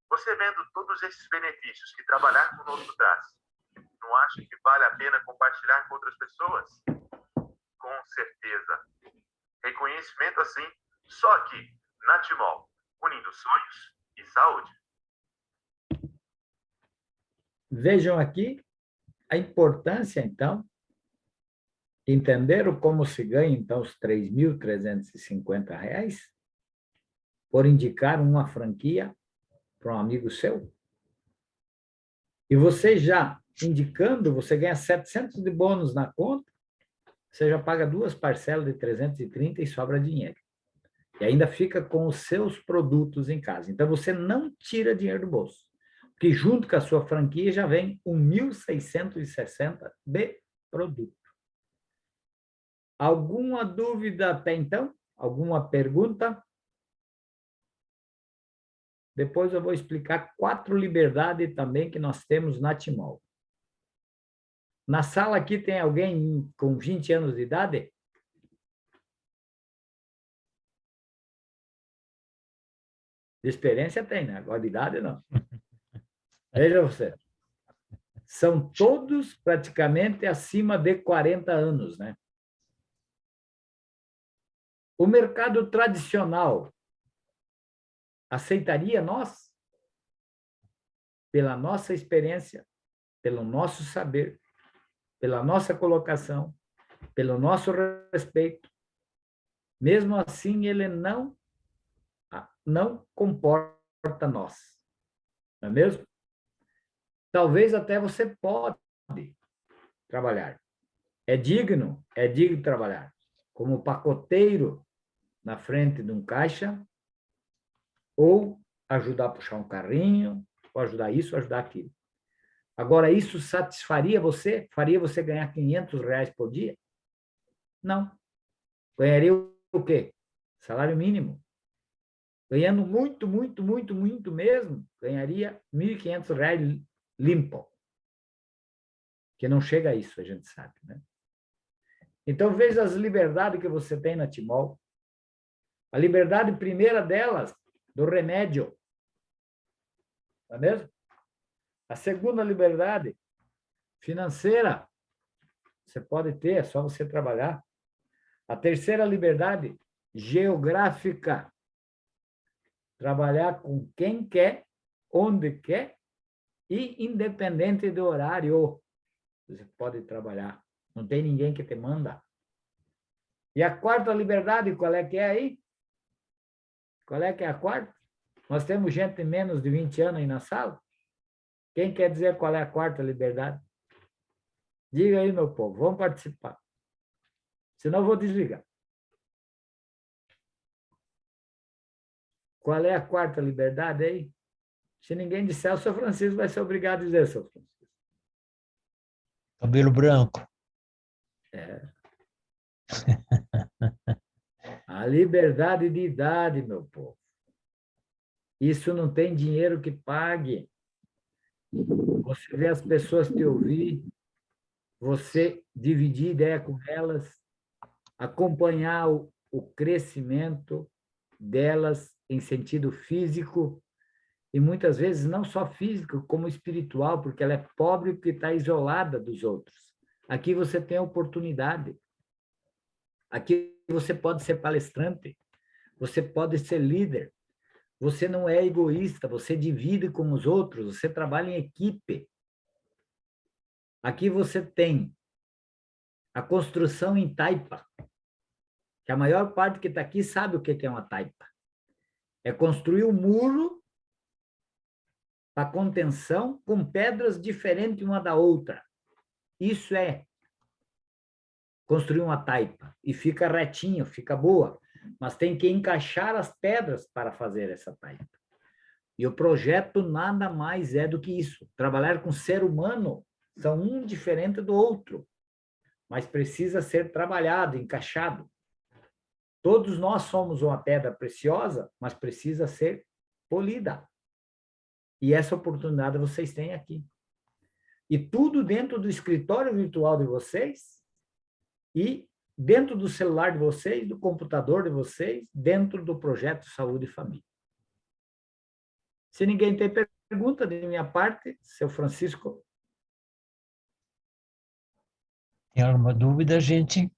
Você vendo todos esses benefícios que trabalhar conosco traz, não acha que vale a pena compartilhar com outras pessoas? Com certeza. Reconhecimento assim, só aqui, na Timol, unindo sonhos e saúde. Vejam aqui a importância, então, entenderam como se ganha, então, os R$3.350 por indicar uma franquia para um amigo seu? E você já indicando, você ganha 700 de bônus na conta, você já paga 2 parcelas de 330 e sobra dinheiro. E ainda fica com os seus produtos em casa. Então, você não tira dinheiro do bolso. Porque junto com a sua franquia já vem 1.660 de produto. Alguma dúvida até então? Alguma pergunta? Depois eu vou explicar 4 liberdades também que nós temos na Timol. Na sala aqui tem alguém com 20 anos de idade? De experiência tem, né? Agora de idade não. Veja você. São todos praticamente acima de 40 anos, né? O mercado tradicional aceitaria nós? Pela nossa experiência, pelo nosso saber, pela nossa colocação, pelo nosso respeito. Mesmo assim, ele não comporta nós. Não é mesmo? Talvez até você pode trabalhar. É digno trabalhar. Como pacoteiro na frente de um caixa, ou ajudar a puxar um carrinho, ou ajudar isso, ou ajudar aquilo. Agora, isso satisfaria você? Faria você ganhar R$500 por dia? Não. Ganharia o quê? Salário mínimo. Ganhando muito, muito, muito, muito mesmo, ganharia R$1.500 limpo. Que não chega a isso, a gente sabe, né? Então, veja as liberdades que você tem na Timol. A liberdade primeira delas, do remédio. Não é mesmo? A segunda liberdade, financeira. Você pode ter, é só você trabalhar. A terceira liberdade, geográfica. Trabalhar com quem quer, onde quer e independente do horário. Você pode trabalhar. Não tem ninguém que te manda. E a quarta liberdade, qual é que é aí? Qual é que é a quarta? Nós temos gente de menos de 20 anos aí na sala. Quem quer dizer qual é a quarta liberdade? Diga aí, meu povo, vamos participar. Senão eu vou desligar. Qual é a quarta liberdade aí? Se ninguém disser, o São Francisco vai ser obrigado a dizer, São Francisco. Cabelo branco. É. A liberdade de idade, meu povo. Isso não tem dinheiro que pague. Você vê as pessoas te ouvir, você dividir ideia com elas, acompanhar o crescimento delas em sentido físico, e muitas vezes não só físico, como espiritual, porque ela é pobre porque está isolada dos outros. Aqui você tem a oportunidade. Aqui você pode ser palestrante, você pode ser líder, você não é egoísta, você divide com os outros, você trabalha em equipe. Aqui você tem a construção em taipa, que a maior parte que está aqui sabe o que é uma taipa. É construir um muro para contenção com pedras diferentes uma da outra. Isso é construir uma taipa. E fica retinho, fica boa. Mas tem que encaixar as pedras para fazer essa taipa. E o projeto nada mais é do que isso. Trabalhar com ser humano são um diferente do outro. Mas precisa ser trabalhado, encaixado. Todos nós somos uma pedra preciosa, mas precisa ser polida. E essa oportunidade vocês têm aqui. E tudo dentro do escritório virtual de vocês e dentro do celular de vocês, do computador de vocês, dentro do projeto Saúde e Família. Se ninguém tem pergunta de minha parte, seu Francisco. Tem alguma dúvida, gente?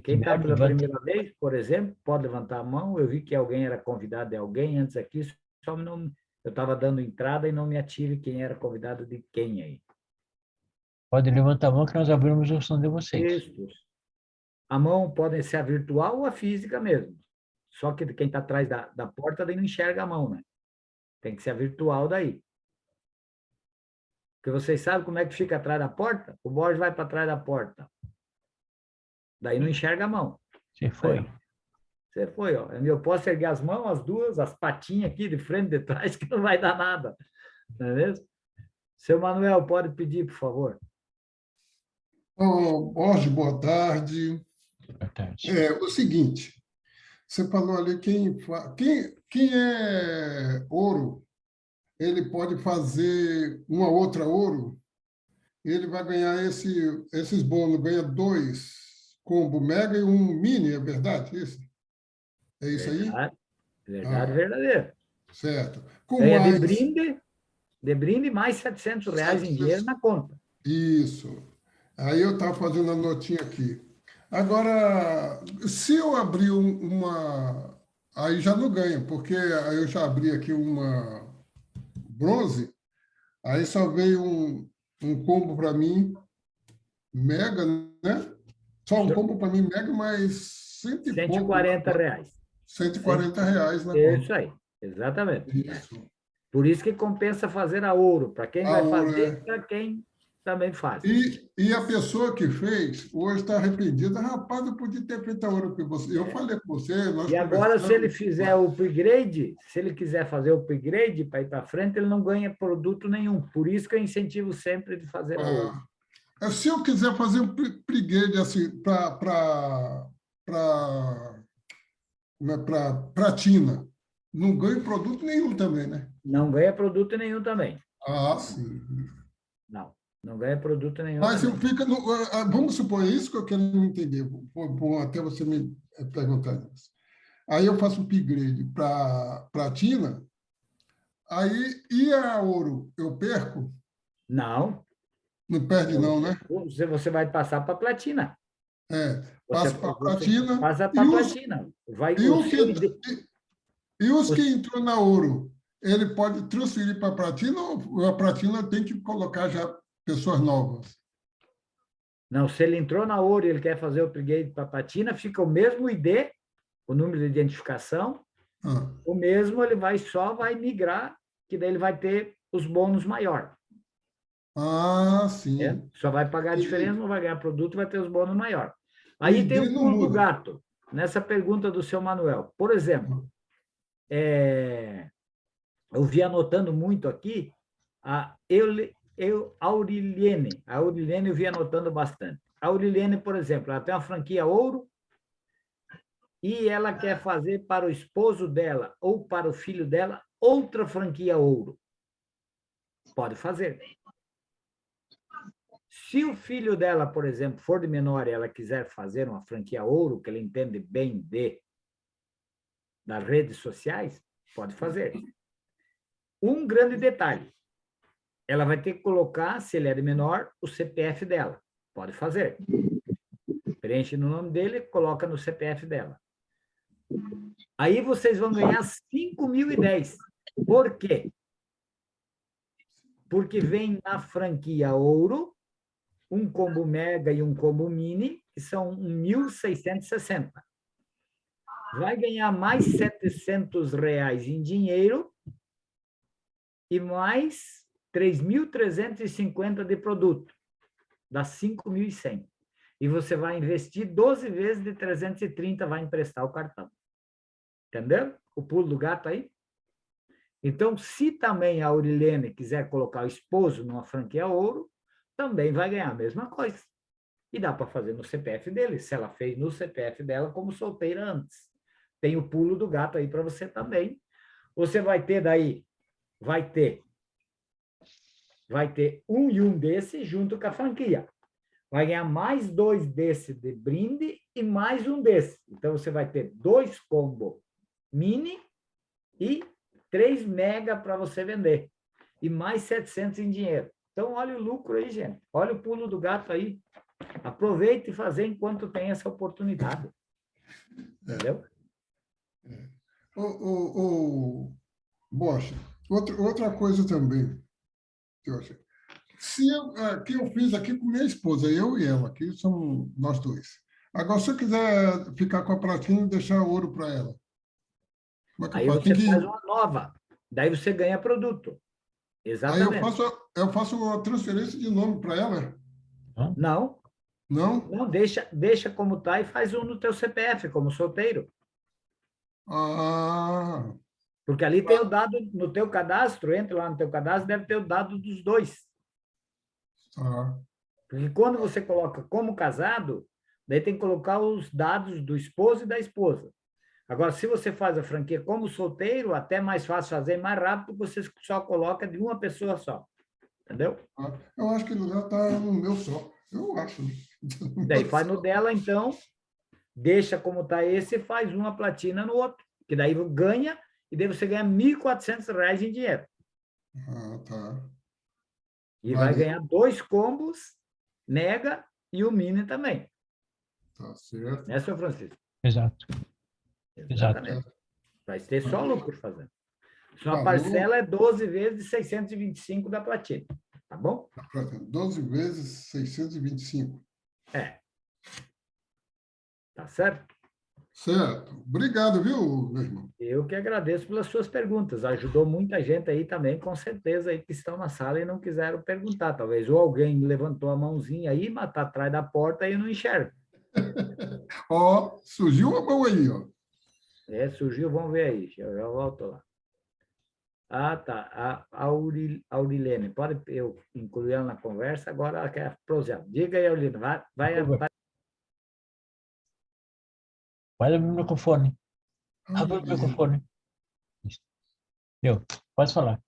Quem está pela primeira vez, por exemplo, pode levantar a mão. Eu vi que alguém era convidado de alguém antes aqui, só não... Eu estava dando entrada e não me ative quem era convidado de quem aí. Pode levantar a mão que nós abrimos o som de vocês. Isso. A mão pode ser a virtual ou a física mesmo. Só que quem está atrás da porta daí não enxerga a mão, né? Tem que ser a virtual daí. Porque vocês sabem como é que fica atrás da porta? O Borges vai para trás da porta. Daí não enxerga a mão. Você foi. Você foi, ó. Eu posso erguer as mãos, as duas, as patinhas aqui, de frente e de trás, que não vai dar nada. Não é mesmo? Seu Manuel, pode pedir, por favor. Borges, boa tarde. Boa tarde. O seguinte, você falou ali quem é ouro, ele pode fazer uma outra ouro, ele vai ganhar esses bônus, ganha 2 combo mega e um mini, é verdade isso? É isso aí? Verdade verdadeira. Certo. Ganha de brinde mais R$700 em dinheiro na conta. Isso. Aí eu estava fazendo a notinha aqui. Agora, se eu abrir uma... Aí já não ganha, porque aí eu já abri aqui uma bronze, aí só veio um combo para mim, mega, né? Só um combo para mim, mega, mas R$140. R$140 na conta. Isso aí, exatamente. Isso. Por isso que compensa fazer a ouro, para quem vai fazer, para quem também faz. E a pessoa que fez, hoje está arrependida. Rapaz, eu podia ter feito a ouro com você. Eu falei com você. E agora, se ele fizer o upgrade, se ele quiser fazer o upgrade para ir para frente, ele não ganha produto nenhum. Por isso que eu incentivo sempre de fazer a ouro. Se eu quiser fazer um upgrade assim, para platina, não ganho produto nenhum também, né? Não ganha produto nenhum também. Sim. Não ganha produto nenhum. Mas fica vamos supor, é isso que eu quero entender, até você me perguntar isso. aí eu faço upgrade para platina, aí e a ouro, eu perco? Não. Não perde não, né? Você vai passar para platina. É, Você, passo para você platina. passa para platina. E, O o que, seu ID, e os que os- entrou na ouro, ele pode transferir para platina ou a platina tem que colocar já pessoas novas? não, se ele entrou na ouro e ele quer fazer o upgrade para platina, fica o mesmo ID, o número de identificação, Ah, o mesmo, ele só vai migrar, que daí ele vai ter os bônus maior. sim. Só vai pagar a diferença, Entendi. não vai ganhar produto, vai ter os bônus maior. O Aí tem ID o não pulo do muda. gato, nessa pergunta do seu Manuel. Por exemplo, eu vi anotando muito aqui a Auriliene. A Auriliene eu vi anotando bastante. A Auriliene, por exemplo, ela tem uma franquia ouro e ela quer fazer para o esposo dela ou para o filho dela outra franquia ouro. Pode fazer. Se o filho dela, por exemplo, for de menor e ela quiser fazer uma franquia ouro, que ela entende bem das redes sociais, pode fazer. Um grande detalhe, ela vai ter que colocar, se ele é de menor, o CPF dela. Pode fazer. Preenche no nome dele, coloca no CPF dela. Aí vocês vão ganhar 5.010. Por quê? Porque vem na franquia ouro um combo mega e um combo mini, que são 1.660. Vai ganhar mais R$ 700 em dinheiro e mais 3.350 de produto. Dá 5.100. E você vai investir 12 vezes de 330, vai emprestar o cartão. Entendeu? O pulo do gato aí? Então, se também a Aurilene quiser colocar o esposo numa franquia ouro, também vai ganhar a mesma coisa. E dá para fazer no CPF dele, se ela fez no CPF dela como solteira antes. Tem o pulo do gato aí para você também. Você vai ter daí, vai ter um e um desse junto com a franquia. Vai ganhar mais 2 desse de brinde e mais um desse. Então, você vai ter 2 combo mini e 3 mega para você vender. E mais 700 em dinheiro. Então, olha o lucro aí, gente. Olha o pulo do gato aí. Aproveite e fazer enquanto tem essa oportunidade. Entendeu? Bocha, outra coisa também, que eu achei. Que eu fiz aqui com minha esposa, eu e ela, aqui somos nós dois. Agora, se eu quiser ficar com a platina e deixar ouro para ela, como é que eu Aí faço? você faz uma nova. Daí você ganha produto. Aí Exatamente. eu faço uma transferência de nome para ela? Não, Não? não, deixa como está e faz um no teu CPF, como solteiro. Ah, Porque ali tem o dado no teu cadastro, entra lá no teu cadastro, deve ter o dado dos dois. tá. Porque quando você coloca como casado, daí tem que colocar os dados do esposo e da esposa. Agora, se você faz a franquia como solteiro, até é mais fácil fazer, mais rápido, você só coloca de uma pessoa só. Entendeu? Eu acho que ele já está no meu só. Eu acho. Daí faz no dela, então, deixa como está esse e faz uma platina no outro. Que daí ganha, e daí você ganha R$ 1.400 em dinheiro. Ah, tá. E vai Valeu. ganhar 2 combos, mega e o mini também. Tá certo. Né, seu Francisco? Exato. Exatamente. Vai ter só lucro fazendo. Sua Falou. parcela é 12 vezes 625 da platina. Tá bom? 12 vezes 625. É. Tá certo? Certo. Obrigado, viu, meu irmão? Eu que agradeço pelas suas perguntas. Ajudou muita gente aí também, com certeza, aí que estão na sala e não quiseram perguntar. Talvez ou alguém levantou a mãozinha aí, mas está atrás da porta e eu não enxergo. Ó, surgiu uma mão aí, ó. Surgiu, vamos ver aí. Eu já volto lá. Ah, tá. A Aurilene, pode eu incluir ela na conversa, agora ela quer prosear. Diga aí, Aurilene, vai. Vai abrir o microfone. Abre o microfone. Pode falar.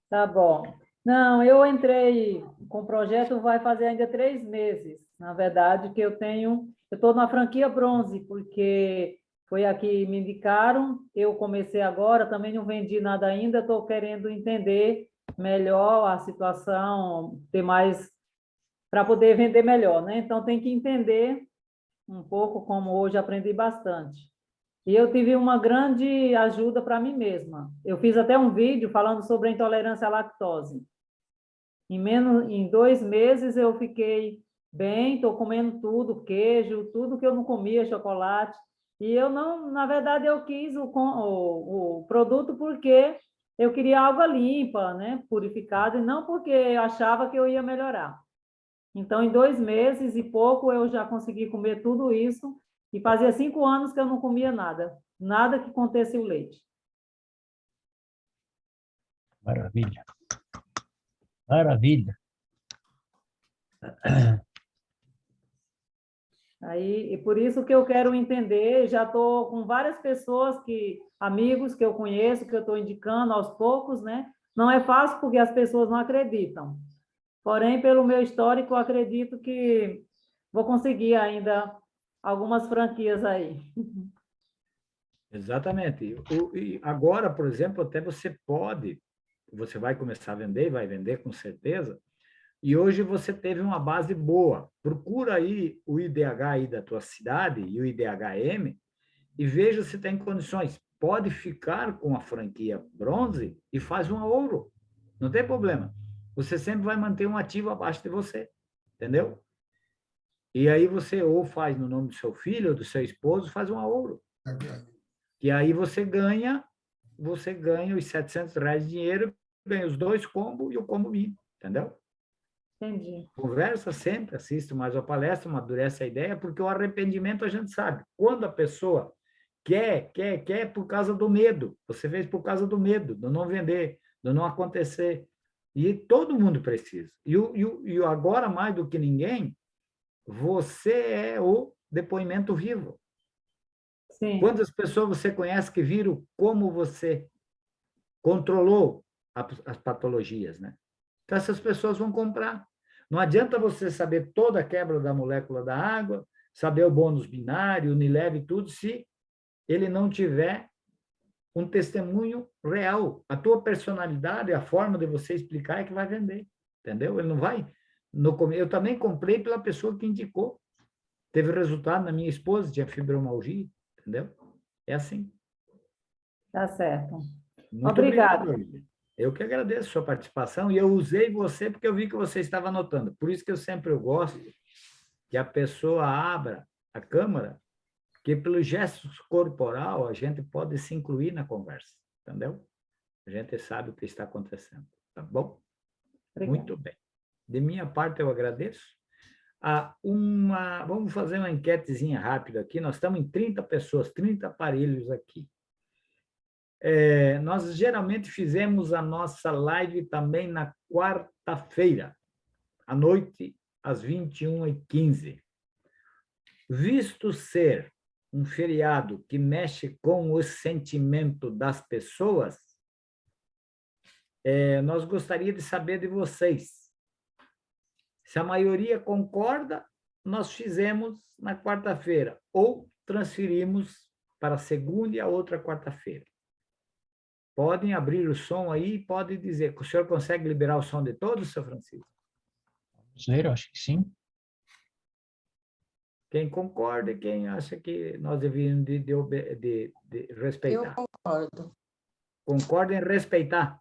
Tá bom. Não, eu entrei com o projeto, vai fazer ainda 3 meses. Na verdade, que eu estou na franquia bronze, porque Foi a que me indicaram, eu comecei agora, também não vendi nada ainda, estou querendo entender melhor a situação, ter mais, para poder vender melhor, né? Então, tem que entender um pouco, como hoje aprendi bastante. E eu tive uma grande ajuda para mim mesma. Eu fiz até um vídeo falando sobre a intolerância à lactose. Em 2 meses eu fiquei bem, estou comendo tudo, queijo, tudo que eu não comia, chocolate. E eu não, na verdade, eu quis o produto porque eu queria água limpa, né, purificada, e não porque eu achava que eu ia melhorar. Então, em 2 meses e pouco, eu já consegui comer tudo isso, e fazia 5 anos que eu não comia nada, nada que contesse o leite. Maravilha. Maravilha. Aí, e por isso que eu quero entender, já estou com várias pessoas, amigos que eu conheço, que eu estou indicando aos poucos, né? Não é fácil porque as pessoas não acreditam. Porém, pelo meu histórico, eu acredito que vou conseguir ainda algumas franquias aí. Exatamente. E agora, por exemplo, até você vai começar a vender, vai vender com certeza, e hoje você teve uma base boa. Procura aí o IDH aí da tua cidade e o IDHM e veja se tem condições. Pode ficar com a franquia bronze e faz uma ouro. Não tem problema. Você sempre vai manter um ativo abaixo de você. Entendeu? E aí você ou faz no nome do seu filho ou do seu esposo, faz uma ouro. E aí você ganha os R$ 700 de dinheiro, ganha os 2 combos e o combo mínimo. Entendeu? Entendi. Conversa sempre, assiste mais a palestra, amadurece a ideia, porque o arrependimento a gente sabe. Quando a pessoa quer por causa do medo. Você fez por causa do medo, de não vender, de não acontecer. E todo mundo precisa. E agora, mais do que ninguém, você é o depoimento vivo. Sim. Quantas pessoas você conhece que viram como você controlou as patologias, né? Então, essas pessoas vão comprar. Não adianta você saber toda a quebra da molécula da água, saber o bônus binário, o Unilever e tudo, se ele não tiver um testemunho real. A tua personalidade, a forma de você explicar é que vai vender, entendeu? Ele não vai... Eu também comprei pela pessoa que indicou. Teve resultado na minha esposa, tinha fibromialgia, entendeu? É assim. Tá certo. Muito Obrigada. obrigado. Eu que agradeço a sua participação e eu usei você porque eu vi que você estava anotando. Por isso que eu gosto que a pessoa abra a câmera, que pelo gesto corporal a gente pode se incluir na conversa, entendeu? A gente sabe o que está acontecendo, tá bom? Obrigada. Muito bem. De minha parte, eu agradeço. Vamos fazer uma enquetezinha rápida aqui. Nós estamos em 30 pessoas, 30 aparelhos aqui. Nós geralmente fizemos a nossa live também na quarta-feira, à noite, às 21h15. Visto ser um feriado que mexe com o sentimento das pessoas, nós gostaríamos de saber de vocês. Se a maioria concorda, nós fizemos na quarta-feira, ou transferimos para a segunda e a outra quarta-feira. Podem abrir o som aí e podem dizer. O senhor consegue liberar o som de todos, seu Francisco? Vamos ver, acho que sim. Quem concorda e quem acha que nós devíamos de respeitar. Eu concordo. Concorda em respeitar.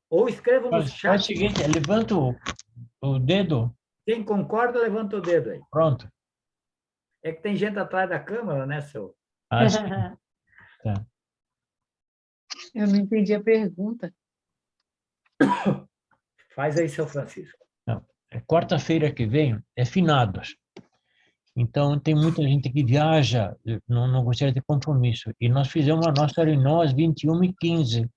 Ou escreva no Faz o chat. seguinte, levanta o dedo. Quem concorda, levanta o dedo aí. Pronto. É que tem gente atrás da câmera, né, seu? Acho que tá. Eu não entendi a pergunta. Faz aí, seu Francisco. Não. Quarta-feira que vem é finados. Então, tem muita gente que viaja, não gostaria de compromisso. E nós fizemos a nossa reunião às 21h15.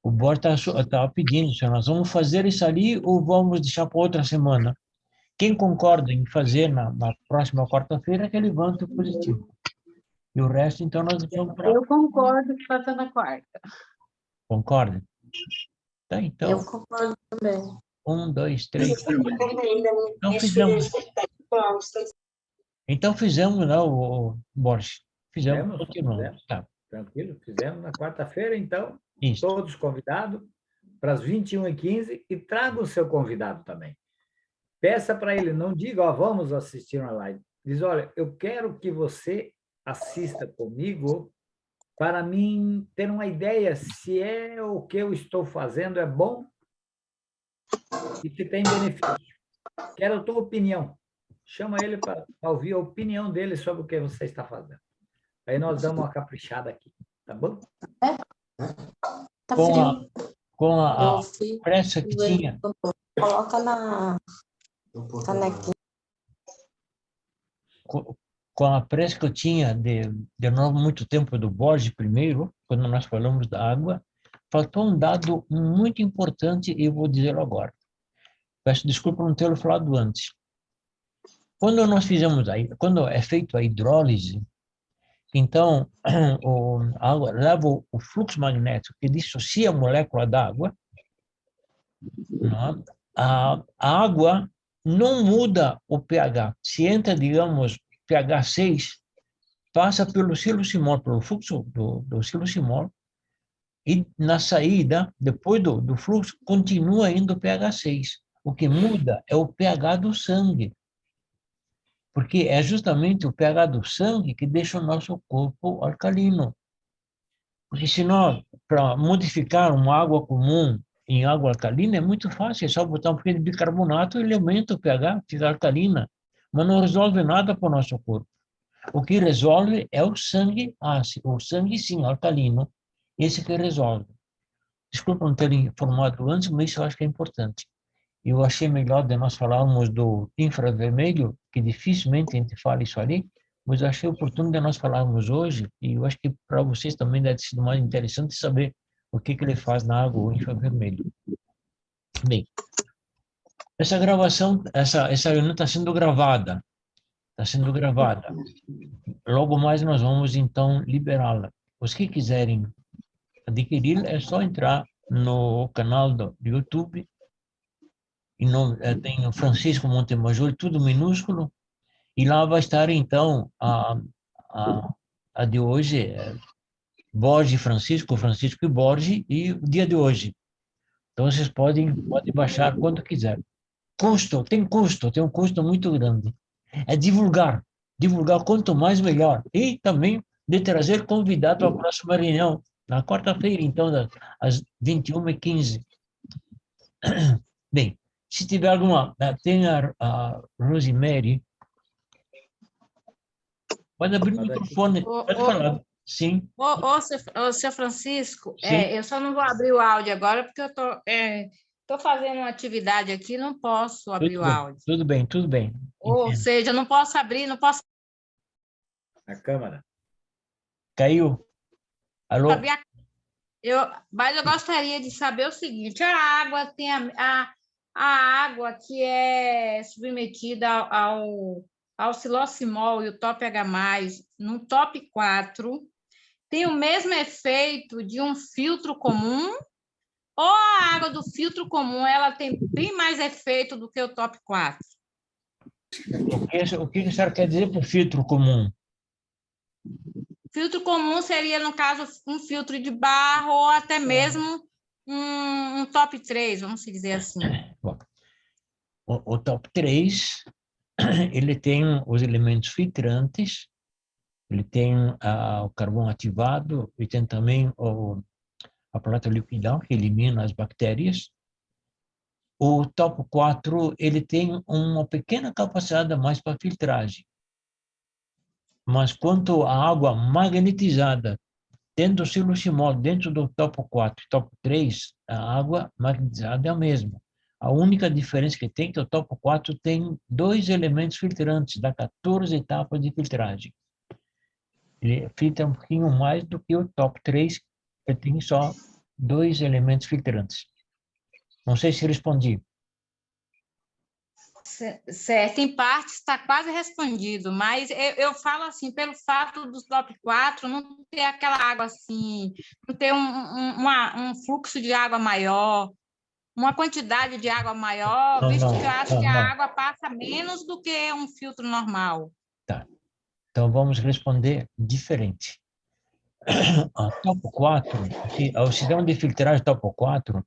O Borja estava pedindo, se nós vamos fazer isso ali ou vamos deixar para outra semana. Quem concorda em fazer na próxima quarta-feira, que levanta o positivo. E o resto, então, nós vamos para... Eu concordo que faça na quarta. Concorda? Tá, então, Eu concordo também. 1, 2, 3. Então, fizemos. Então fizemos, né, o Borges? Fizemos, continuamos. Fizemos. Tá. Tranquilo, fizemos na quarta-feira, então, Isso. todos convidados para as 21h15 e traga o seu convidado também. Peça para ele, não diga, ó, vamos assistir uma live. Diz, olha, eu quero que você assista comigo para mim ter uma ideia se é o que eu estou fazendo é bom e se tem benefício. Quero a tua opinião. Chama ele para ouvir a opinião dele sobre o que você está fazendo. Aí nós damos uma caprichada aqui, tá bom? Tá frio. Com a Eu fui pressa que ver. tinha, Coloca na canequinha. com a pressa que eu tinha de novo muito tempo do Borges primeiro, quando nós falamos da água, faltou um dado muito importante e eu vou dizê-lo agora. Peço desculpa por não tê-lo falado antes. Quando nós fizemos quando é feito a hidrólise, então a água leva o fluxo magnético que dissocia a molécula d'água, a água não muda o pH. Se entra, digamos, pH 6, passa pelo silosimol, pelo fluxo do silosimol, e na saída, depois do fluxo, continua indo pH 6. O que muda é o pH do sangue, porque é justamente o pH do sangue que deixa o nosso corpo alcalino. Porque se nós, para modificar uma água comum em água alcalina, é muito fácil, é só botar um pouquinho de bicarbonato e ele aumenta o pH, fica alcalina, mas não resolve nada para o nosso corpo. O que resolve é o sangue ácido, o sangue sim, alcalino, esse que resolve. Desculpa não ter informado antes, mas isso eu acho que é importante. Eu achei melhor de nós falarmos do infravermelho, que dificilmente a gente fala isso ali, mas eu achei oportuno de nós falarmos hoje, e eu acho que para vocês também deve ter sido mais interessante saber o que ele faz na água, o infravermelho. Bem, essa gravação, essa reunião está sendo gravada. Está sendo gravada. Logo mais nós vamos, então, liberá-la. Os que quiserem adquirir, é só entrar no canal do YouTube, e tem o Francisco Montemajor, tudo minúsculo, e lá vai estar, então, a de hoje, Borges Francisco e Borges, e o dia de hoje. Então, vocês podem baixar quando quiser. Tem um custo muito grande. É divulgar quanto mais melhor. E também de trazer convidado para a próxima reunião, na quarta-feira, então, às 21h15. Bem, se tiver alguma... Tem a Rosemary. Pode abrir o microfone. Pode falar. Sim. Seu Francisco, Sim. Eu só não vou abrir o áudio agora, porque eu estou fazendo uma atividade aqui, não posso abrir o áudio. Tudo bem. Ou Entendo. seja, não posso abrir, não posso... A câmera. Caiu. Alô? Mas eu gostaria de saber o seguinte, a água tem a água que é submetida ao silosimol e o top H+, no top 4, tem o mesmo efeito de um filtro comum, ou a água do filtro comum ela tem bem mais efeito do que o top 4? O que a senhora quer dizer por filtro comum? Filtro comum seria, no caso, um filtro de barro ou até mesmo um top 3, vamos dizer assim. Bom, o top 3, ele tem os elementos filtrantes, ele tem o carvão ativado e tem também a plata liquidal, que elimina as bactérias. O top 4, ele tem uma pequena capacidade a mais para filtragem. Mas quanto à água magnetizada, tendo o silosimol dentro do top 4 e top 3, a água magnetizada é a mesma. A única diferença que tem é que o top 4 tem 2 elementos filtrantes, dá 14 etapas de filtragem. Ele filtra um pouquinho mais do que o top 3, que tem só 2 elementos filtrantes. Não sei se respondi. Certo, em parte está quase respondido, mas eu falo assim, pelo fato do top 4 não ter aquela água assim, não ter um fluxo de água maior, uma quantidade de água maior, visto que eu acho que a água passa menos do que um filtro normal. Tá. Então, vamos responder diferente. Topo 4, o sistema de filtragem Topo 4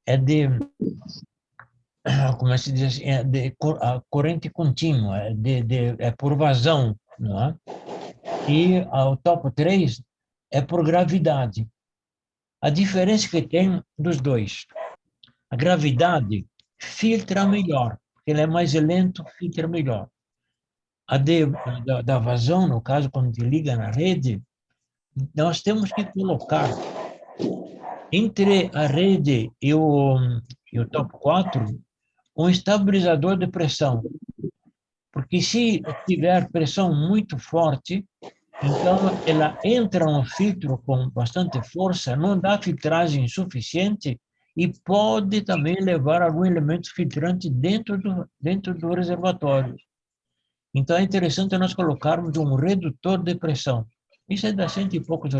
é de, como se diz assim, é de corrente contínua, é por vazão, não é? E o Topo 3 é por gravidade. A diferença que tem dos dois, a gravidade filtra melhor, porque ele é mais lento, filtra melhor. Da vazão, no caso, quando te liga na rede, nós temos que colocar entre a rede e o Topo 4 um estabilizador de pressão. Porque se tiver pressão muito forte, então ela entra no filtro com bastante força, não dá filtragem suficiente e pode também levar algum elemento filtrante dentro do reservatório. Então é interessante nós colocarmos um redutor de pressão. Isso é de R$100 e poucos. A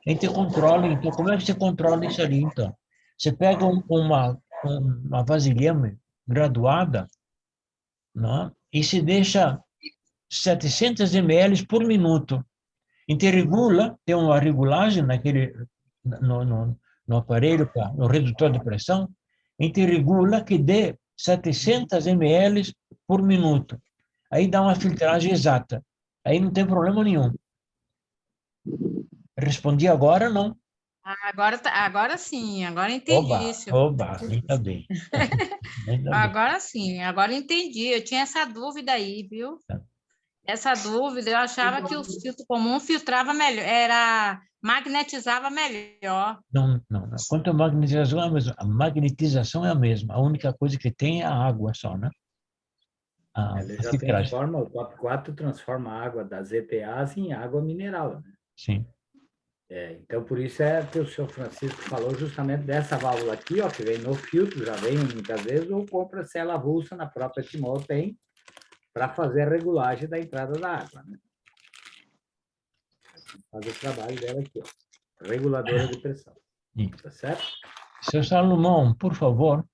gente controla, então, como é que você controla isso ali, então? Você pega uma vasilhame graduada, não? E se deixa 700 ml por minuto. A gente regula, tem uma regulagem no aparelho, no redutor de pressão, a gente regula que dê 700 ml por minuto. Aí dá uma filtragem exata. Aí não tem problema nenhum. Respondi agora, não? Agora sim, agora entendi. Oba, ainda bem. Agora sim, agora entendi. Eu tinha essa dúvida aí, viu? Essa dúvida, eu achava que o filtro comum filtrava melhor, magnetizava melhor. Não. Quanto à magnetização, é a mesma. A magnetização é a mesma. A única coisa que tem é a água só, né? Ele já transforma, o Top 4 transforma a água das EPAs em água mineral, né? Sim. Então, por isso é que o senhor Francisco falou justamente dessa válvula aqui, ó, que vem no filtro, já vem muitas vezes, ou compra cela avulsa na própria Timol, tem, para fazer a regulagem da entrada da água, né? Faz o trabalho dela aqui, ó, reguladora de pressão. Tá certo? Seu Salomão, por favor.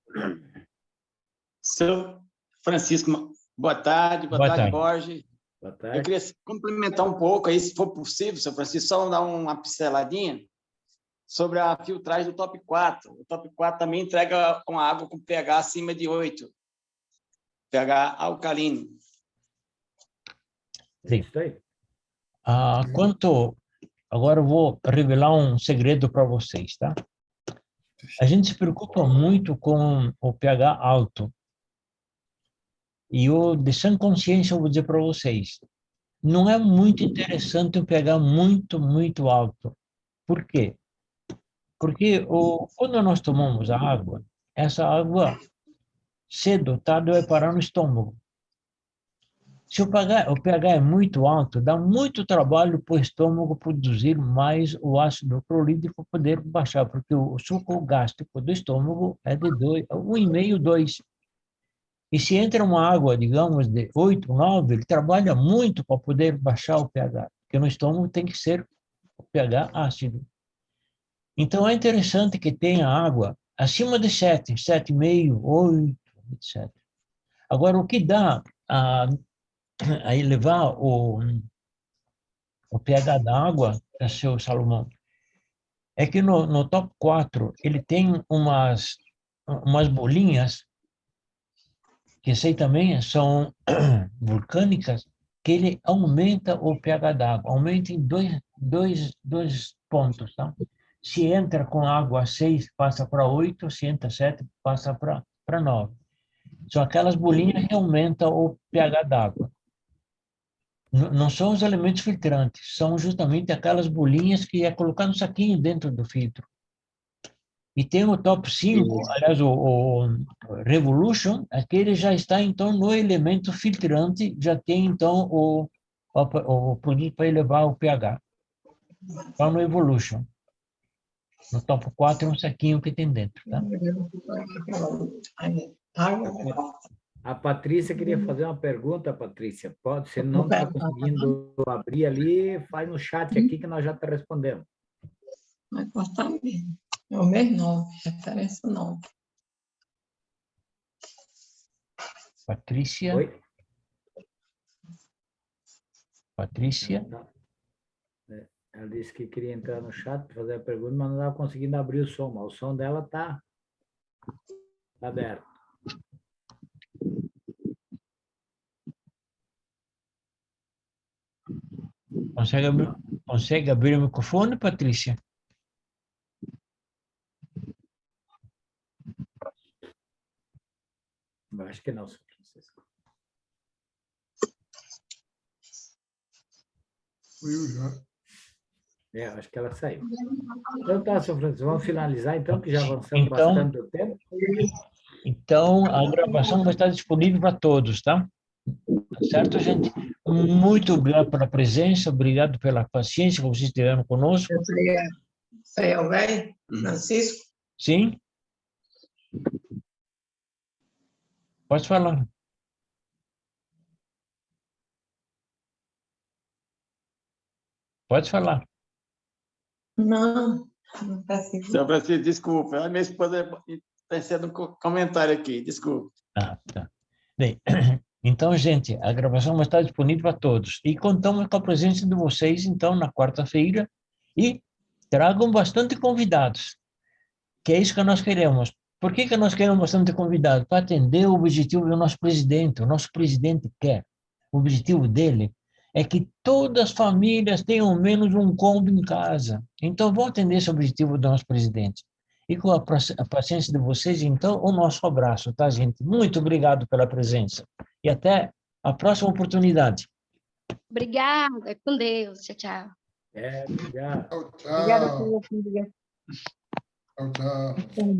Seu Francisco, boa tarde, Borges. Boa tarde. Eu queria complementar um pouco aí, se for possível, seu Francisco, só dar uma pinceladinha sobre a filtragem do Top 4. O Top 4 também entrega uma água com pH acima de 8, pH alcalino. Sim. Agora eu vou revelar um segredo para vocês, tá? A gente se preocupa muito com o pH alto. E eu, de sã consciência, eu vou dizer para vocês, não é muito interessante um pH muito, muito alto. Por quê? Porque quando nós tomamos a água, essa água cedo, tarde, vai parar no estômago. Se o pH é muito alto, dá muito trabalho para o estômago produzir mais o ácido clorídrico poder baixar, porque o suco gástrico do estômago é de 1,5, 2. E se entra uma água, digamos, de 8, 9, ele trabalha muito para poder baixar o pH, porque no estômago tem que ser o pH ácido. Então, é interessante que tenha água acima de 7, 7,5, 8, etc. Agora, o que dá a elevar o pH da água, seu Salomão, é que no Top 4 ele tem umas bolinhas, que sei também são vulcânicas, que ele aumenta o pH da água, aumenta em dois pontos, tá? Se entra com água 6, passa para 8, se entra 7, passa para 9. São aquelas bolinhas que aumentam o pH da água. Não são os elementos filtrantes, são justamente aquelas bolinhas que é colocar no saquinho dentro do filtro. E tem o Top 5, aliás, o Revolution, aquele já está, então, no elemento filtrante, já tem, então, o produto para elevar o pH. Está no Evolution. No Top 4 é um saquinho que tem dentro, tá? A Patrícia queria fazer uma pergunta, Patrícia. Pode, se não está conseguindo abrir ali, faz no chat aqui que nós já te respondemos. Vai cortar mesmo. É o mês 9, referência 9. Patrícia. Oi? Patrícia. Ela disse que queria entrar no chat para fazer a pergunta, mas não estava conseguindo abrir o som. Mas o som dela está aberto. Consegue abrir o microfone, Patrícia? Eu acho que não, São Francisco. Fui já. Acho que ela saiu. Então tá, São Francisco, vamos finalizar então, que já avançamos Então, bastante do tempo. Então, a gravação vai estar disponível para todos, tá? Certo, gente? Muito obrigado pela presença, obrigado pela paciência que vocês tiveram conosco. Foi o velho, Francisco? Sim? Pode falar. Pode falar. Não, não precisa. São Francisco, desculpa. A minha esposa está sendo um comentário aqui, desculpa. Ah, tá. Bem, então, gente, a gravação vai estar disponível para todos. E contamos com a presença de vocês, então, na quarta-feira. E tragam bastante convidados, que é isso que nós queremos. Por que nós queremos bastante convidados? Para atender o objetivo do nosso presidente. O nosso presidente quer. O objetivo dele é que todas as famílias tenham ao menos um combo em casa. Então, vou atender esse objetivo do nosso presidente. E com a paciência de vocês, então, o nosso abraço, tá, gente? Muito obrigado pela presença. E até a próxima oportunidade. Obrigada, com Deus. Tchau, tchau. Obrigado. Tchau, Obrigada tchau. pela filha. Tchau, tchau.